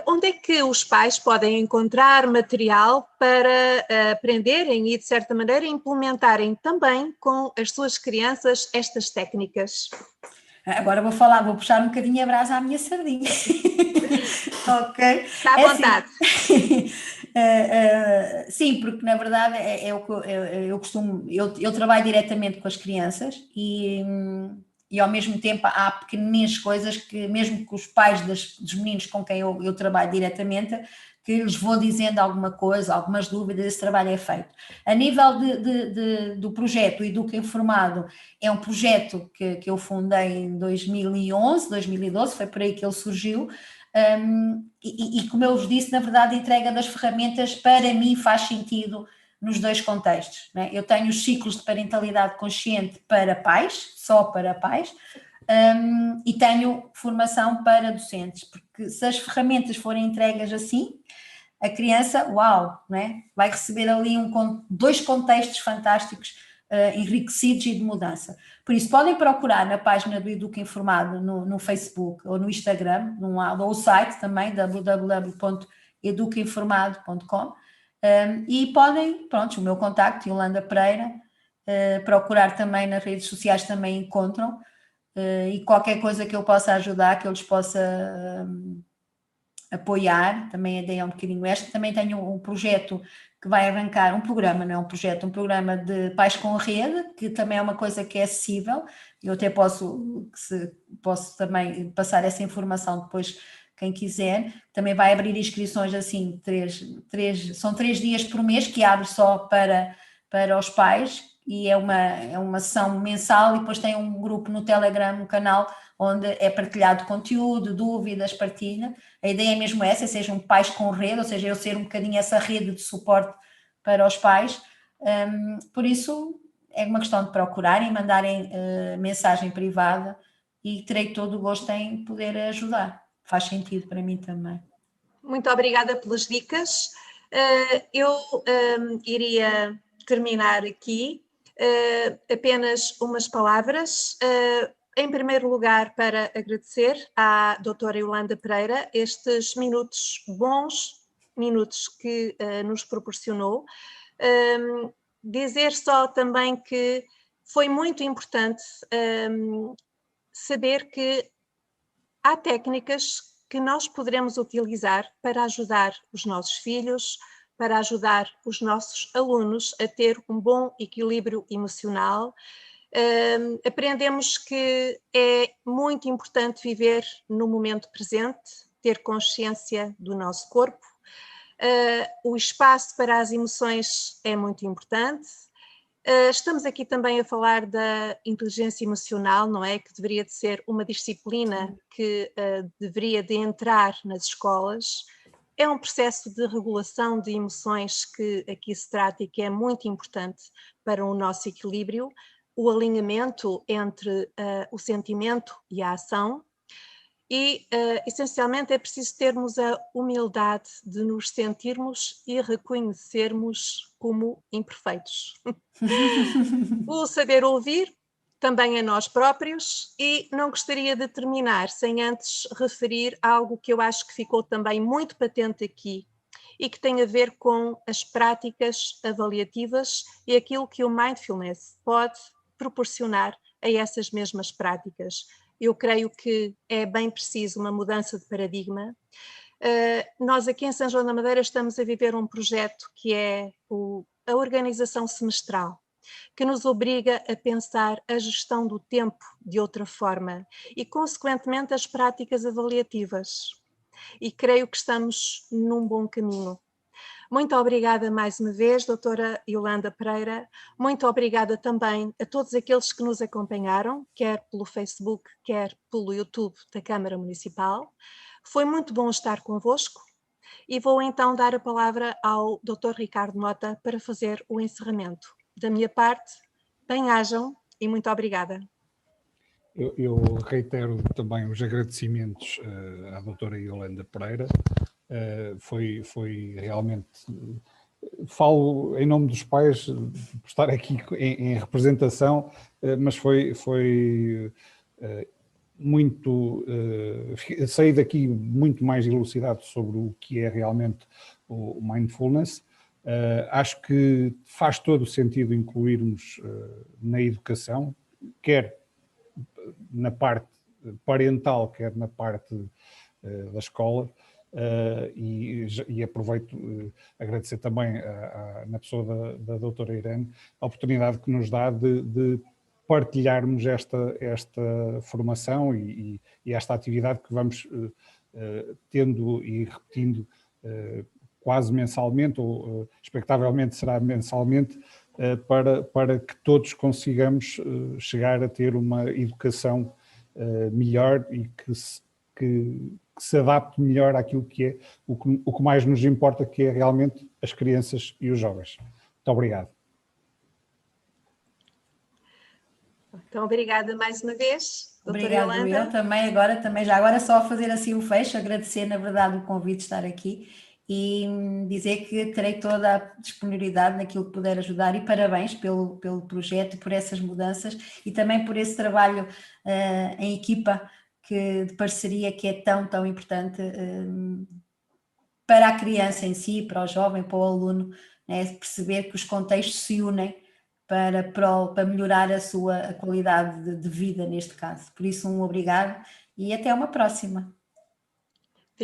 Onde é que os pais podem encontrar material para aprenderem e, de certa maneira, implementarem também com as suas crianças estas técnicas? Agora vou puxar um bocadinho a brasa à minha sardinha. Ok? Está à vontade. Assim, sim, porque na verdade é o que eu costumo, eu trabalho diretamente com as crianças e ao mesmo tempo há pequeninas coisas que mesmo que os pais dos meninos com quem eu trabalho diretamente, que lhes vou dizendo alguma coisa, algumas dúvidas, esse trabalho é feito. A nível do projeto Educa Informado, é um projeto que eu fundei em 2011, 2012, foi por aí que ele surgiu, e como eu vos disse, na verdade a entrega das ferramentas para mim faz sentido nos dois contextos, né? Eu tenho os ciclos de parentalidade consciente para pais, só para pais, e tenho formação para docentes, porque se as ferramentas forem entregas assim, a criança, uau, né? Vai receber ali dois contextos fantásticos, enriquecidos e de mudança. Por isso, podem procurar na página do Educa Informado no Facebook ou no Instagram, ou o site também, www.educainformado.com, e podem, pronto, o meu contacto, Yolanda Pereira, procurar também nas redes sociais, também encontram, e qualquer coisa que eu possa ajudar, que eu lhes possa apoiar, também a ideia é um bocadinho esta. Também tenho um projeto que vai arrancar, um programa, não é um projeto, um programa de Pais com Rede, que também é uma coisa que é acessível, eu até posso também passar essa informação depois, quem quiser. Também vai abrir inscrições assim, são 3 dias por mês, que abre só para os pais, e é uma sessão mensal, e depois tem um grupo no Telegram, um canal, onde é partilhado conteúdo, dúvidas, partilha. A ideia é mesmo essa, sejam pais com rede, ou seja, eu ser um bocadinho essa rede de suporte para os pais. Por isso, é uma questão de procurarem, mandarem mensagem privada, e terei todo o gosto em poder ajudar. Faz sentido para mim também. Muito obrigada pelas dicas. Eu iria terminar aqui. Apenas umas palavras. Em primeiro lugar, para agradecer à doutora Yolanda Pereira estes bons minutos que nos proporcionou. Dizer só também que foi muito importante saber que há técnicas que nós poderemos utilizar para ajudar os nossos filhos, para ajudar os nossos alunos a ter um bom equilíbrio emocional. Aprendemos que é muito importante viver no momento presente, ter consciência do nosso corpo. O espaço para as emoções é muito importante. Estamos aqui também a falar da inteligência emocional, não é? Que deveria de ser uma disciplina que deveria de entrar nas escolas. É um processo de regulação de emoções que aqui se trata e que é muito importante para o nosso equilíbrio, o alinhamento entre o sentimento e a ação. E, essencialmente, é preciso termos a humildade de nos sentirmos e reconhecermos como imperfeitos. O saber ouvir também a nós próprios, e não gostaria de terminar sem antes referir algo que eu acho que ficou também muito patente aqui e que tem a ver com as práticas avaliativas e aquilo que o mindfulness pode proporcionar a essas mesmas práticas. Eu creio que é bem preciso uma mudança de paradigma. Nós aqui em São João da Madeira estamos a viver um projeto que é a organização semestral, que nos obriga a pensar a gestão do tempo de outra forma e, consequentemente, as práticas avaliativas. E creio que estamos num bom caminho. Muito obrigada mais uma vez, doutora Yolanda Pereira. Muito obrigada também a todos aqueles que nos acompanharam, quer pelo Facebook, quer pelo YouTube da Câmara Municipal. Foi muito bom estar convosco e vou então dar a palavra ao Dr. Ricardo Mota para fazer o encerramento. Da minha parte, bem-ajam e muito obrigada. Eu reitero também os agradecimentos à doutora Yolanda Pereira. Foi realmente... Falo em nome dos pais, por estar aqui em representação, mas foi saí daqui muito mais elucidado sobre o que é realmente o mindfulness. Acho que faz todo o sentido incluirmos na educação, quer na parte parental, quer na parte da escola, e aproveito agradecer também na pessoa da doutora Irene a oportunidade que nos dá de partilharmos esta formação e esta atividade que vamos tendo e repetindo quase mensalmente, ou expectavelmente será mensalmente, para que todos consigamos chegar a ter uma educação melhor e que se adapte melhor àquilo que é o que mais nos importa, que é realmente as crianças e os jovens. Muito obrigado. Então, obrigada mais uma vez, doutora Obrigado, Yolanda. eu também, já agora só a fazer assim o fecho, agradecer na verdade o convite de estar aqui e dizer que terei toda a disponibilidade naquilo que puder ajudar, e parabéns pelo projeto, por essas mudanças e também por esse trabalho em equipa, de parceria, que é tão importante para a criança em si, para o jovem, para o aluno, né? Perceber que os contextos se unem para melhorar a sua qualidade de vida neste caso. Por isso, um obrigado e até uma próxima.